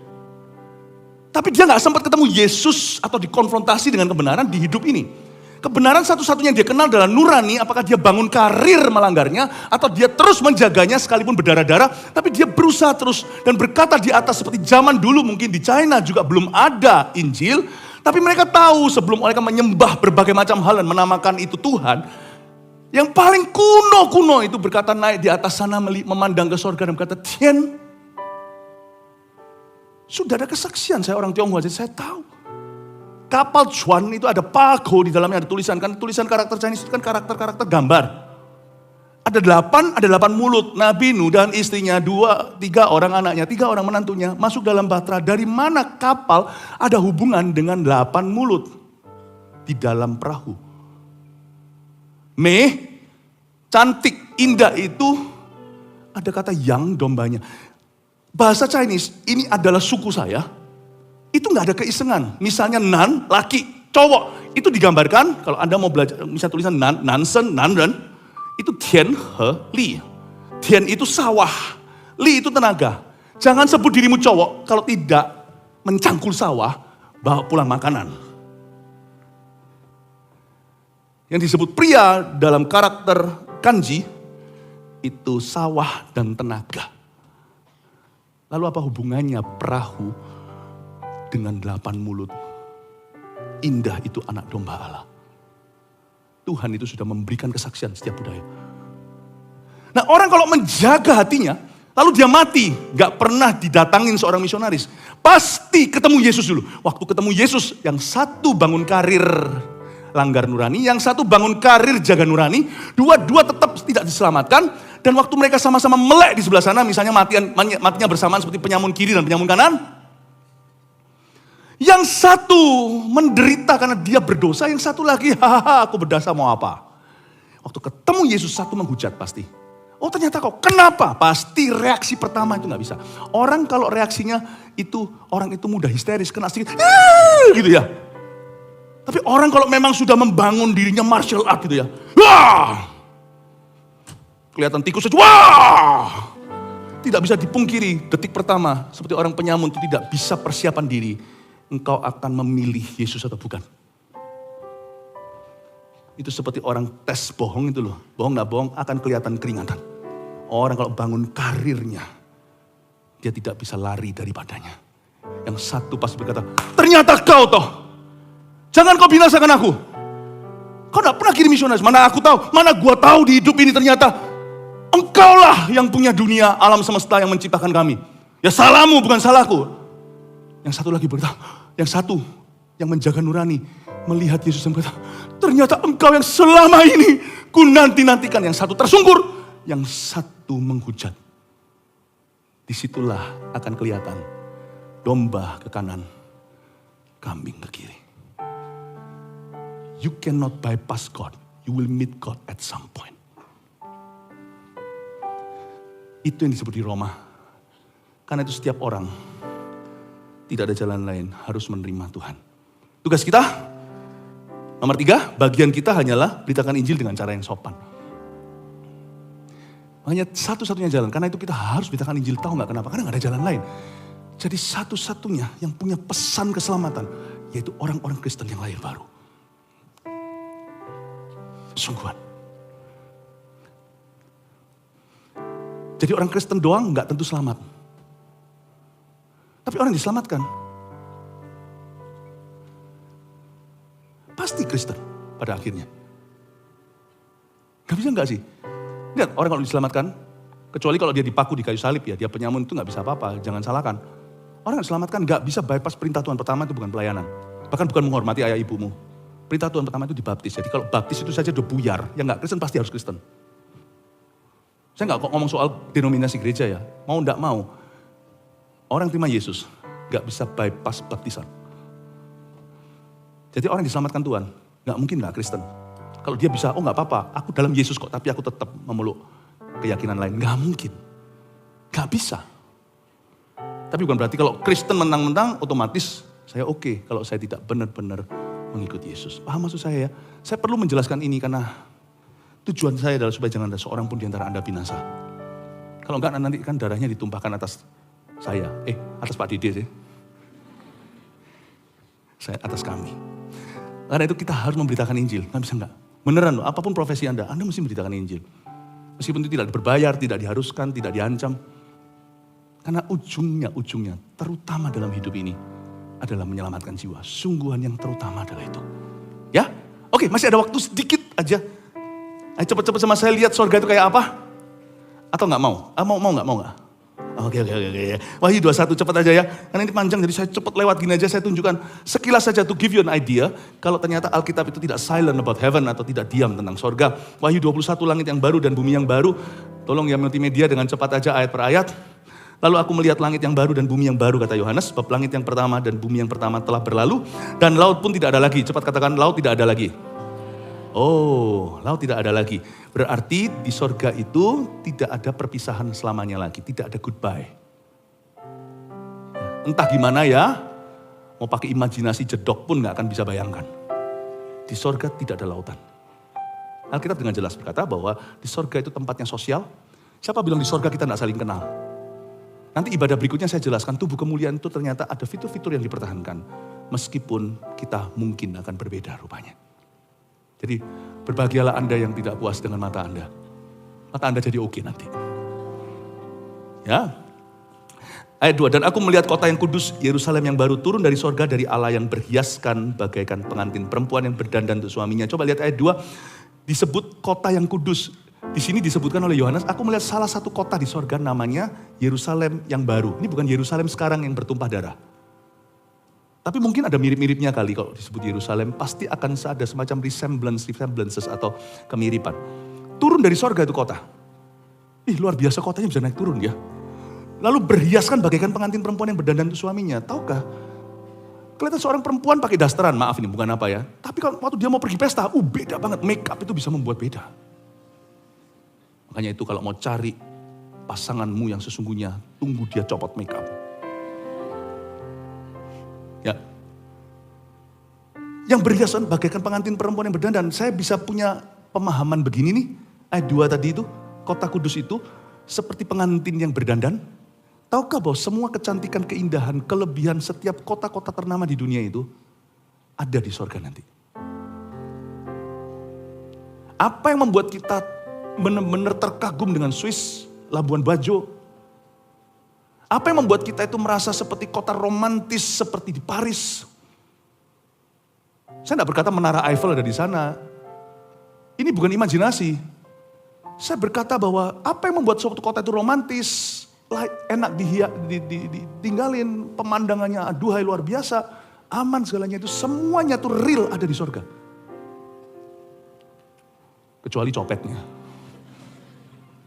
Tapi dia gak sempat ketemu Yesus atau dikonfrontasi dengan kebenaran di hidup ini. Kebenaran satu-satunya yang dia kenal adalah nurani, apakah dia bangun karir melanggarnya, atau dia terus menjaganya sekalipun berdarah-darah, tapi dia berusaha terus dan berkata di atas seperti zaman dulu mungkin di China juga belum ada Injil, tapi mereka tahu sebelum mereka menyembah berbagai macam hal dan menamakan itu Tuhan, yang paling kuno-kuno itu berkata naik di atas sana memandang ke sorga dan berkata, Tian, sudah ada kesaksian saya orang Tionghoa, jadi saya tahu. Kapal Chuan itu ada pago di dalamnya, ada tulisan. Kan tulisan karakter Chinese itu kan karakter-karakter gambar. Ada 8 mulut. Nabi Nuh dan istrinya, 3 orang anaknya, 3 orang menantunya masuk dalam bahtera. Dari mana kapal ada hubungan dengan 8 mulut di dalam perahu? Cantik, indah itu ada kata yang dombanya. Bahasa Chinese, ini adalah suku saya. Itu nggak ada keisengan. Misalnya nan, laki, cowok. Itu digambarkan, kalau Anda mau belajar, misalnya tulisan nan, nansen, nanren. Itu tian, he, li. Tian itu sawah, li itu tenaga. Jangan sebut dirimu cowok, kalau tidak mencangkul sawah, bawa pulang makanan. Yang disebut pria dalam karakter kanji, itu sawah dan tenaga. Lalu apa hubungannya perahu dengan 8 mulut? Indah itu anak domba Allah. Tuhan itu sudah memberikan kesaksian setiap budaya. Nah, orang kalau menjaga hatinya, lalu dia mati, gak pernah didatangin seorang misionaris, pasti ketemu Yesus dulu. Waktu ketemu Yesus, yang satu bangun karir langgar nurani, yang satu bangun karir jaga nurani, dua-dua tetap tidak diselamatkan, dan waktu mereka sama-sama melek di sebelah sana, misalnya matinya bersamaan seperti penyamun kiri dan penyamun kanan, yang satu menderita karena dia berdosa, yang satu lagi, hahaha aku berdosa mau apa. Waktu ketemu Yesus, satu menghujat pasti. Oh ternyata kau, kenapa? Pasti reaksi pertama itu gak bisa. Orang kalau reaksinya itu, orang itu mudah histeris, kena sedikit, gitu ya. Tapi orang kalau memang sudah membangun dirinya martial art gitu ya, wah! Kelihatan tikus saja, wah! Tidak bisa dipungkiri, detik pertama, seperti orang penyamun itu tidak bisa persiapan diri. Engkau akan memilih Yesus atau bukan. Itu seperti orang tes bohong itu loh. Bohong gak bohong akan kelihatan keringatan. Orang kalau bangun karirnya, dia tidak bisa lari daripadanya. Yang satu pasti berkata, ternyata kau toh. Jangan kau binasakan aku. Kau gak pernah kirim misionaris. Mana aku tahu, mana gua tahu di hidup ini ternyata engkaulah yang punya dunia, alam semesta yang menciptakan kami. Ya salahmu bukan salahku. Yang satu lagi berkata, yang satu yang menjaga nurani, melihat Yesus dan berkata, ternyata engkau yang selama ini ku nanti-nantikan. Yang satu tersungkur, yang satu menghujat. Disitulah akan kelihatan domba ke kanan, kambing ke kiri. You cannot bypass God, you will meet God at some point. Itu yang disebut di Roma. Karena itu setiap orang, tidak ada jalan lain, harus menerima Tuhan. Tugas kita, nomor 3, bagian kita hanyalah beritakan Injil dengan cara yang sopan. Hanya satu-satunya jalan, karena itu kita harus beritakan Injil, tahu gak kenapa? Karena gak ada jalan lain. Jadi satu-satunya yang punya pesan keselamatan, yaitu orang-orang Kristen yang lahir baru. Sungguhan. Jadi orang Kristen doang gak tentu selamat. Tapi orang diselamatkan. Pasti Kristen pada akhirnya. Gak bisa gak sih? Lihat orang kalau diselamatkan, kecuali kalau dia dipaku di kayu salib ya, dia penyamun itu gak bisa apa-apa, jangan salahkan. Orang yang diselamatkan gak bisa bypass perintah Tuhan pertama itu bukan pelayanan. Bahkan bukan menghormati ayah ibumu. Perintah Tuhan pertama itu dibaptis. Jadi kalau baptis itu saja udah buyar, yang gak Kristen pasti harus Kristen. Saya gak ngomong soal denominasi gereja ya, mau gak mau. Orang terima Yesus, gak bisa bypass baptisan. Jadi orang diselamatkan Tuhan, gak mungkin gak Kristen. Kalau dia bisa, oh gak apa-apa, aku dalam Yesus kok, tapi aku tetap memeluk keyakinan lain. Gak mungkin, gak bisa. Tapi bukan berarti kalau Kristen menang-menang, otomatis saya oke kalau saya tidak benar-benar mengikuti Yesus. Paham maksud saya ya? Saya perlu menjelaskan ini karena tujuan saya adalah supaya jangan ada seorang pun di antara Anda binasa. Kalau enggak nanti kan darahnya ditumpahkan atas saya, atas Pak Dede sih. Saya atas kami. Karena itu kita harus memberitakan Injil. Nggak bisa enggak. Beneran loh, apapun profesi Anda mesti memberitakan Injil. Meskipun itu tidak berbayar, tidak diharuskan, tidak diancam. Karena ujungnya, terutama dalam hidup ini adalah menyelamatkan jiwa. Sungguhan yang terutama adalah itu. Ya, oke, masih ada waktu sedikit aja. Ayo cepet-cepet sama saya lihat surga itu kayak apa? Atau nggak mau? Mau nggak? Oke. Wahyu 21 cepat aja ya. Karena ini panjang jadi saya cepat lewat gini aja saya tunjukkan. Sekilas saja to give you an idea. Kalau ternyata Alkitab itu tidak silent about heaven atau tidak diam tentang surga. Wahyu 21 langit yang baru dan bumi yang baru. Tolong ya multimedia dengan cepat aja ayat per ayat. Lalu aku melihat langit yang baru dan bumi yang baru kata Yohanes. Sebab langit yang pertama dan bumi yang pertama telah berlalu. Dan laut pun tidak ada lagi. Cepat katakan laut tidak ada lagi. Oh, laut tidak ada lagi. Berarti di sorga itu tidak ada perpisahan selamanya lagi. Tidak ada goodbye. Entah gimana ya, mau pakai imajinasi jedok pun gak akan bisa bayangkan. Di sorga tidak ada lautan. Alkitab dengan jelas berkata bahwa di sorga itu tempatnya sosial. Siapa bilang di sorga kita gak saling kenal? Nanti ibadah berikutnya saya jelaskan tubuh kemuliaan itu ternyata ada fitur-fitur yang dipertahankan. Meskipun kita mungkin akan berbeda rupanya. Jadi berbahagialah Anda yang tidak puas dengan mata Anda. Mata Anda jadi oke nanti. Ya. Ayat 2, dan aku melihat kota yang kudus, Yerusalem yang baru turun dari sorga dari Allah yang berhiaskan bagaikan pengantin perempuan yang berdandan untuk suaminya. Coba lihat ayat 2, disebut kota yang kudus. Di sini disebutkan oleh Yohanes, aku melihat salah satu kota di sorga namanya Yerusalem yang baru. Ini bukan Yerusalem sekarang yang bertumpah darah. Tapi mungkin ada mirip-miripnya kali kalau disebut Yerusalem. Pasti akan ada semacam resemblances atau kemiripan. Turun dari sorga itu kota. Luar biasa kotanya bisa naik turun ya. Lalu berhiaskan bagaikan pengantin perempuan yang berdandan untuk suaminya. Tahukah? Kelihatan seorang perempuan pakai dasteran. Maaf ini bukan apa ya. Tapi kalau waktu dia mau pergi pesta, beda banget. Make up itu bisa membuat beda. Makanya itu kalau mau cari pasanganmu yang sesungguhnya, tunggu dia copot make up. Ya. Yang berhiasan bagaikan pengantin perempuan yang berdandan. Saya bisa punya pemahaman begini nih. Ayat 2 tadi itu, kota kudus itu seperti pengantin yang berdandan. Tahukah bahwa semua kecantikan, keindahan, kelebihan setiap kota-kota ternama di dunia itu ada di sorga nanti. Apa yang membuat kita benar-benar terkagum dengan Swiss, Labuan Bajo? Apa yang membuat kita itu merasa seperti kota romantis seperti di Paris? Saya tidak berkata Menara Eiffel ada di sana. Ini bukan imajinasi. Saya berkata bahwa apa yang membuat suatu kota itu romantis, enak ditinggalin, pemandangannya aduhai luar biasa, aman segalanya itu semuanya itu real ada di sorga. Kecuali copetnya.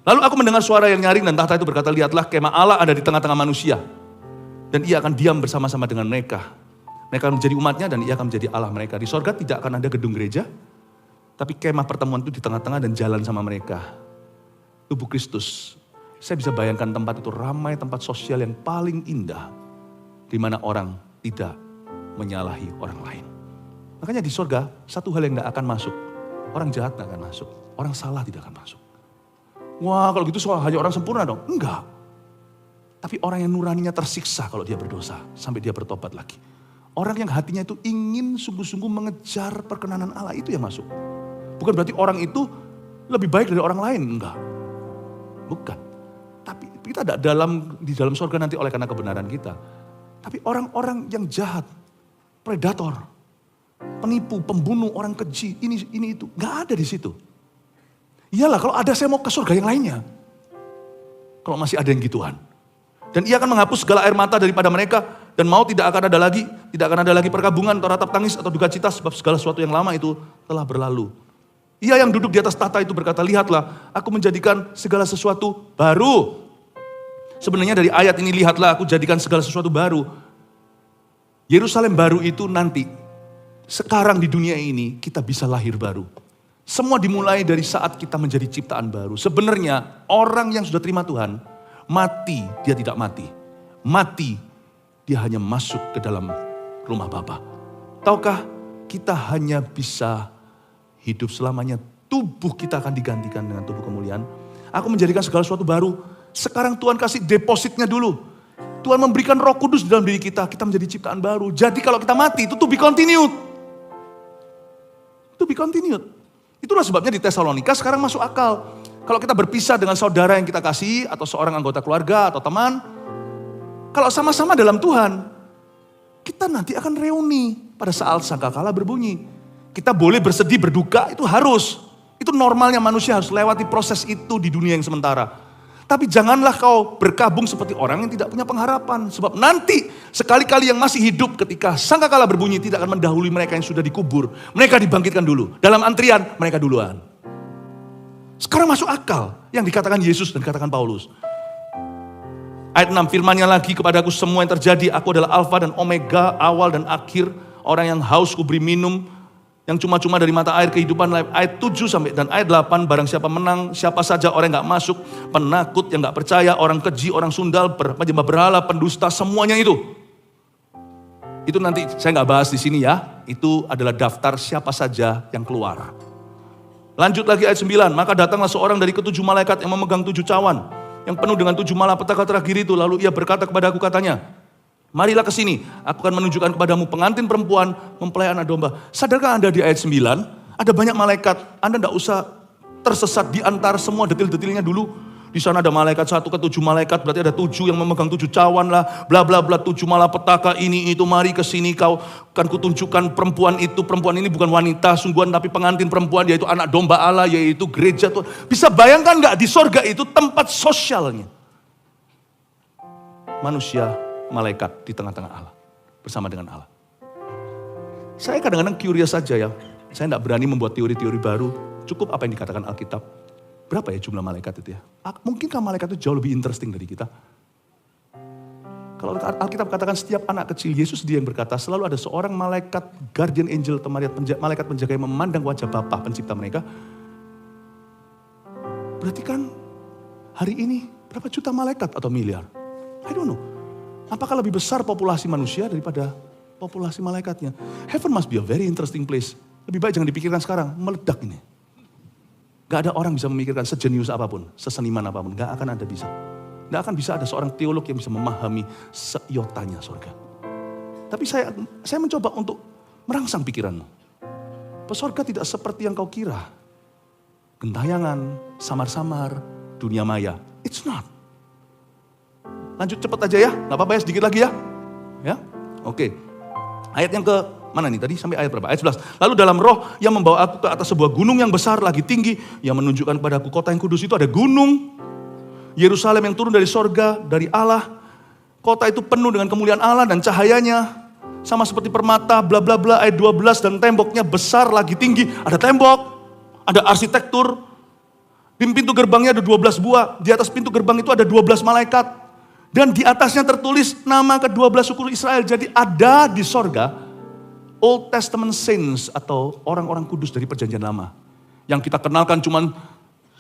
Lalu aku mendengar suara yang nyaring dan tahta itu berkata, lihatlah kemah Allah ada di tengah-tengah manusia. Dan ia akan diam bersama-sama dengan mereka. Mereka akan menjadi umatnya dan ia akan menjadi Allah mereka. Di sorga tidak akan ada gedung gereja. Tapi kemah pertemuan itu di tengah-tengah dan jalan sama mereka. Tubuh Kristus. Saya bisa bayangkan tempat itu ramai, tempat sosial yang paling indah. Di mana orang tidak menyalahi orang lain. Makanya di sorga satu hal yang tidak akan masuk. Orang jahat tidak akan masuk. Orang salah tidak akan masuk. Wah kalau gitu hanya orang sempurna dong. Enggak. Tapi orang yang nuraninya tersiksa kalau dia berdosa. Sampai dia bertobat lagi. Orang yang hatinya itu ingin sungguh-sungguh mengejar perkenanan Allah itu yang masuk. Bukan berarti orang itu lebih baik dari orang lain. Enggak. Bukan. Tapi kita tidak di dalam surga nanti oleh karena kebenaran kita. Tapi orang-orang yang jahat. Predator. Penipu, pembunuh, orang keji. Ini itu. Enggak ada di situ. Iyalah kalau ada saya mau ke surga yang lainnya. Kalau masih ada yang gituan. Dan ia akan menghapus segala air mata daripada mereka. Dan mau tidak akan ada lagi perkabungan atau ratap tangis atau duka cita. Sebab segala sesuatu yang lama itu telah berlalu. Ia yang duduk di atas tahta itu berkata, lihatlah aku menjadikan segala sesuatu baru. Sebenarnya dari ayat ini lihatlah aku jadikan segala sesuatu baru. Yerusalem baru itu nanti. Sekarang di dunia ini kita bisa lahir baru. Semua dimulai dari saat kita menjadi ciptaan baru. Sebenarnya orang yang sudah terima Tuhan, mati dia tidak mati. Mati dia hanya masuk ke dalam rumah Bapa. Tahukah kita hanya bisa hidup selamanya. Tubuh kita akan digantikan dengan tubuh kemuliaan. Aku menjadikan segala sesuatu baru. Sekarang Tuhan kasih depositnya dulu. Tuhan memberikan Roh Kudus di dalam diri kita. Kita menjadi ciptaan baru. Jadi kalau kita mati itu to be continued. To be continued. Itulah sebabnya di Tesalonika sekarang masuk akal. Kalau kita berpisah dengan saudara yang kita kasih, atau seorang anggota keluarga, atau teman, kalau sama-sama dalam Tuhan, kita nanti akan reuni pada saat sangkakala berbunyi. Kita boleh bersedih, berduka, itu harus. Itu normalnya manusia harus lewati proses itu di dunia yang sementara. Tapi janganlah kau berkabung seperti orang yang tidak punya pengharapan. Sebab nanti sekali-kali yang masih hidup ketika sangkakala berbunyi tidak akan mendahului mereka yang sudah dikubur. Mereka dibangkitkan dulu. Dalam antrian mereka duluan. Sekarang masuk akal yang dikatakan Yesus dan dikatakan Paulus. Ayat 6, firman-Nya lagi kepadaku semua yang terjadi. Aku adalah Alfa dan Omega, awal dan akhir. Orang yang haus kuberi minum. Yang cuma-cuma dari mata air kehidupan. Ayat 7 sampai dan ayat 8. Barang siapa menang, siapa saja orang yang gak masuk. Penakut yang gak percaya, orang keji, orang sundal, penyembah berhala, pendusta, semuanya itu. Itu nanti saya gak bahas di sini ya. Itu adalah daftar siapa saja yang keluar. Lanjut lagi ayat 9. Maka datanglah seorang dari ketujuh malaikat yang memegang 7 cawan. Yang penuh dengan 7 malapetaka terakhir itu. Lalu ia berkata kepada aku katanya, marilah ke sini, aku akan menunjukkan kepadamu pengantin perempuan mempelai anak domba. Sadarkah Anda di ayat 9, ada banyak malaikat. Anda tidak usah tersesat di antara semua detil-detilnya dulu. Di sana ada malaikat 1 ke 7 malaikat, berarti ada 7 yang memegang 7 cawan lah, bla bla bla, 7 malapetaka ini itu, mari ke sini kau akan kutunjukkan perempuan itu. Perempuan ini bukan wanita sungguhan tapi pengantin perempuan, yaitu anak domba Allah, yaitu gereja Tuhan. Bisa bayangkan nggak di sorga itu tempat sosialnya? Manusia, malaikat di tengah-tengah Allah, bersama dengan Allah. Saya kadang-kadang curious saja ya, saya tidak berani membuat teori-teori baru, cukup apa yang dikatakan Alkitab. Berapa ya jumlah malaikat itu ya? Mungkinkah malaikat itu jauh lebih interesting dari kita? Kalau Alkitab katakan setiap anak kecil, Yesus dia yang berkata, selalu ada seorang malaikat, guardian angel, malaikat penjaga yang memandang wajah Bapa pencipta mereka. Berarti kan hari ini berapa juta malaikat atau miliar? I don't know. Apakah lebih besar populasi manusia daripada populasi malaikatnya? Heaven must be a very interesting place. Lebih baik jangan dipikirkan sekarang, meledak ini. Gak ada orang bisa memikirkan sejenius apapun, seseniman apapun. Gak akan ada bisa. Gak akan bisa ada seorang teolog yang bisa memahami seiotanya surga. Tapi saya mencoba untuk merangsang pikiranmu. Surga tidak seperti yang kau kira. Gentayangan, samar-samar, dunia maya. It's not. Lanjut cepat aja ya, gak apa-apa ya, sedikit lagi ya. Ya, oke. Ayat yang ke mana nih tadi sampai ayat berapa? Ayat 11. Lalu dalam roh yang membawa aku ke atas sebuah gunung yang besar lagi tinggi. Yang menunjukkan kepadaku kota yang kudus itu ada gunung. Yerusalem yang turun dari sorga, dari Allah. Kota itu penuh dengan kemuliaan Allah dan cahayanya. Sama seperti permata, bla bla bla, ayat 12. Dan temboknya besar lagi tinggi. Ada tembok, ada arsitektur. Di pintu gerbangnya ada 12 buah. Di atas pintu gerbang itu ada 12 malaikat. Dan di atasnya tertulis nama ke-12 suku Israel. Jadi ada di sorga Old Testament Saints atau orang-orang kudus dari perjanjian lama. Yang kita kenalkan cuman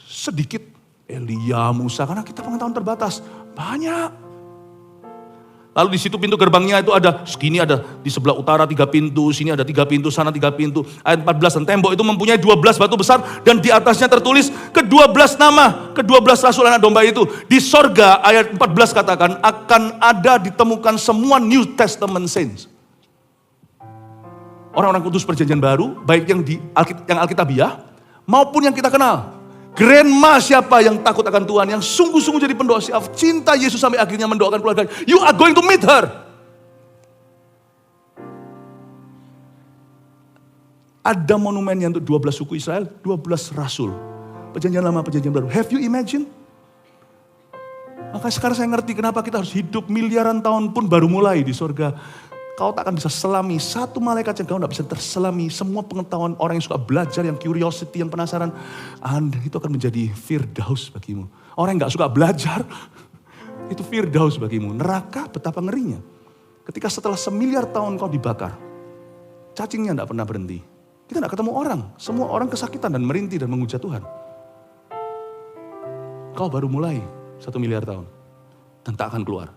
sedikit. Elia, Musa, karena kita pengetahuan terbatas. Banyak. Lalu di situ pintu gerbangnya itu ada, segini ada di sebelah utara 3 pintu, sini ada 3 pintu, sana 3 pintu. Ayat 14 dan tembok itu mempunyai 12 batu besar dan di atasnya tertulis ke-12 nama, ke-12 rasul anak domba itu. Di sorga ayat 14 katakan akan ada ditemukan semua New Testament Saints. Orang-orang kudus perjanjian baru, baik yang Alkitabiah maupun yang kita kenal. Grandma siapa yang takut akan Tuhan, yang sungguh-sungguh jadi pendoa siap, cinta Yesus sampai akhirnya mendoakan keluarga. You are going to meet her. Ada monumennya untuk 12 suku Israel, 12 rasul. Perjanjian lama, perjanjian baru. Have you imagined? Maka sekarang saya ngerti kenapa kita harus hidup miliaran tahun pun baru mulai di surga. Kau tak akan bisa selami satu malaikat yang kau tidak bisa terselami. Semua pengetahuan orang yang suka belajar, yang curiosity, yang penasaran. Anda itu akan menjadi firdaus bagimu. Orang yang gak suka belajar, itu firdaus bagimu. Neraka betapa ngerinya. Ketika setelah 1 miliar tahun kau dibakar, cacingnya tidak pernah berhenti. Kita tidak ketemu orang. Semua orang kesakitan dan merintih dan menghujat Tuhan. Kau baru mulai 1 miliar tahun. Dan tak akan keluar.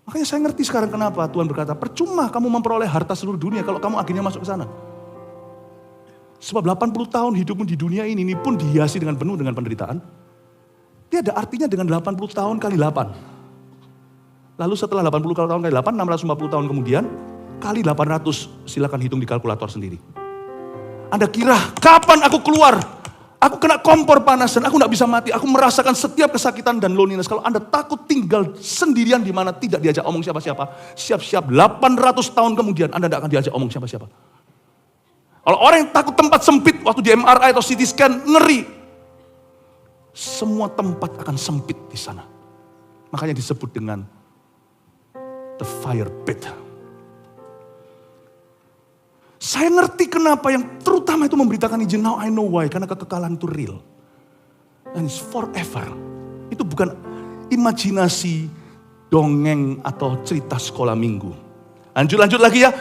Makanya saya ngerti sekarang kenapa Tuhan berkata, percuma kamu memperoleh harta seluruh dunia kalau kamu akhirnya masuk ke sana. Sebab 80 tahun hidupmu di dunia ini pun dihiasi dengan penuh dengan penderitaan. Dia ada artinya dengan 80 tahun kali 8. Lalu setelah 80 tahun kali 8, 650 tahun kemudian, kali 800, silakan hitung di kalkulator sendiri. Anda kira, kapan aku keluar? Aku kena kompor panas dan aku gak bisa mati. Aku merasakan setiap kesakitan dan loneliness. Kalau Anda takut tinggal sendirian di mana tidak diajak omong siapa-siapa, siap-siap 800 tahun kemudian Anda tidak akan diajak omong siapa-siapa. Kalau orang yang takut tempat sempit waktu di MRI atau CT scan, ngeri. Semua tempat akan sempit di sana. Makanya disebut dengan the fire pit. Saya ngerti kenapa yang terutama itu memberitakan Injil. Now I know why. Karena kekekalan itu real. And it's forever. Itu bukan imajinasi, dongeng, atau cerita sekolah minggu. Lanjut lagi ya.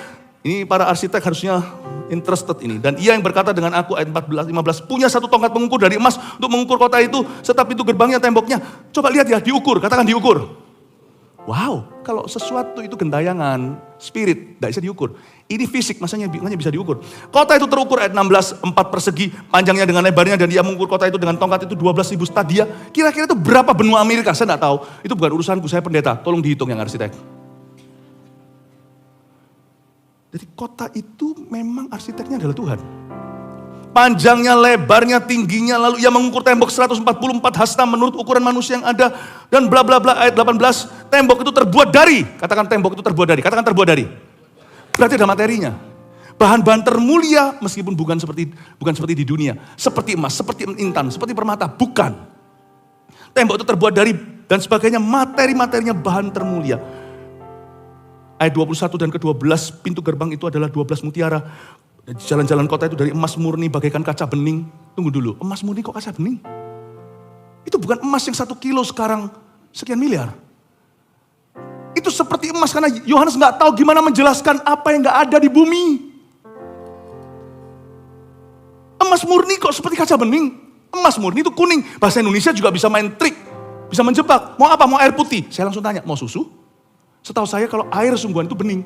Ini para arsitek harusnya interested ini. Dan ia yang berkata dengan aku ayat 14-15. Punya satu tongkat pengukur dari emas untuk mengukur kota itu. Serta pintu gerbangnya, temboknya. Coba lihat ya, diukur. Katakan diukur. Wow, kalau sesuatu itu gentayangan, spirit, tidak bisa diukur. Ini fisik, makanya bisa diukur. Kota itu terukur ayat 16, 4 persegi, panjangnya dengan lebarnya, dan dia mengukur kota itu dengan tongkat itu 12.000 stadia. Kira-kira itu berapa benua Amerika? Saya tidak tahu. Itu bukan urusanku, saya pendeta. Tolong dihitung yang arsitek. Jadi kota itu memang arsiteknya adalah Tuhan. Panjangnya, lebarnya, tingginya, lalu ia mengukur tembok 144 hasta menurut ukuran manusia yang ada. Dan bla bla bla ayat 18, tembok itu terbuat dari, katakan tembok itu terbuat dari, katakan terbuat dari. Berarti ada materinya. Bahan-bahan termulia meskipun bukan seperti di dunia. Seperti emas, seperti intan, seperti permata, bukan. Tembok itu terbuat dari dan sebagainya, materi-materinya bahan termulia. Ayat 21 dan ke-12, pintu gerbang itu adalah 12 mutiara. Jalan-jalan kota itu dari emas murni bagaikan kaca bening. Tunggu dulu, emas murni kok kaca bening? Itu bukan emas yang 1 kilo sekarang sekian miliar. Itu seperti emas karena Yohanes gak tahu gimana menjelaskan apa yang gak ada di bumi. Emas murni kok seperti kaca bening? Emas murni itu kuning. Bahasa Indonesia juga bisa main trik, bisa menjebak. Mau apa? Mau air putih? Saya langsung tanya, mau susu? Setahu saya kalau air sungguhan itu bening.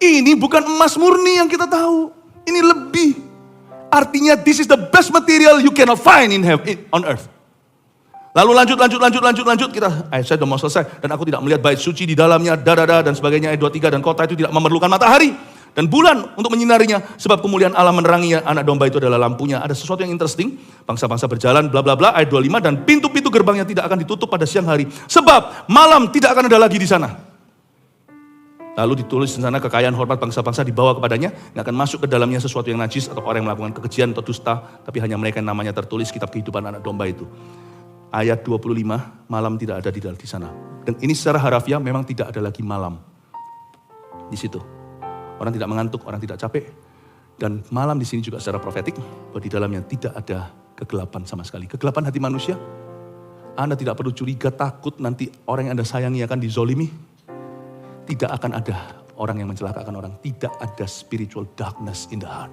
Ini bukan emas murni yang kita tahu. Ini lebih. Artinya this is the best material you cannot find on earth. Lalu lanjut. Saya sudah mau selesai. Dan aku tidak melihat bait suci di dalamnya. Dan sebagainya. Ayat 23. Dan kota itu tidak memerlukan matahari dan bulan untuk menyinarinya. Sebab kemuliaan Allah meneranginya. Anak domba itu adalah lampunya. Ada sesuatu yang interesting. Bangsa-bangsa berjalan bla bla bla. Ayat 25. Dan pintu-pintu gerbangnya tidak akan ditutup pada siang hari. Sebab malam tidak akan ada lagi di sana. Lalu ditulis di sana kekayaan hormat bangsa-bangsa dibawa kepadanya. Nggak akan masuk ke dalamnya sesuatu yang najis atau orang yang melakukan kekejian atau dusta. Tapi hanya mereka yang namanya tertulis kitab kehidupan anak domba itu. Ayat 25, malam tidak ada di sana. Dan ini secara harafiah memang tidak ada lagi malam. Di situ. Orang tidak mengantuk, orang tidak capek. Dan malam di sini juga secara profetik. Bahwa di dalamnya tidak ada kegelapan sama sekali. Kegelapan hati manusia. Anda tidak perlu curiga, takut nanti orang yang Anda sayangi akan dizolimi. Tidak akan ada orang yang mencelakakan orang. Tidak ada spiritual darkness in the heart.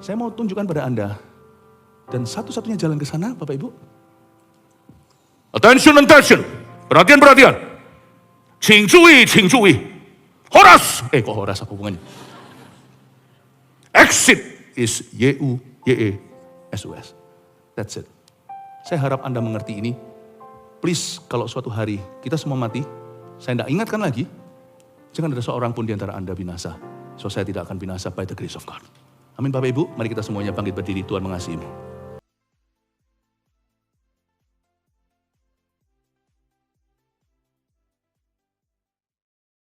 Saya mau tunjukkan pada Anda. Dan satu-satunya jalan ke sana, Bapak Ibu. Attention. Perhatian. 请注意. Horas. Kok horas apa hubungannya? Exit is YUYESUS. That's it. Saya harap Anda mengerti ini. Please, kalau suatu hari kita semua mati, saya tidak ingatkan lagi, jangan ada seorang pun di antara Anda binasa. So saya tidak akan binasa by the grace of God. Amin Bapak Ibu, mari kita semuanya bangkit berdiri, Tuhan mengasihi.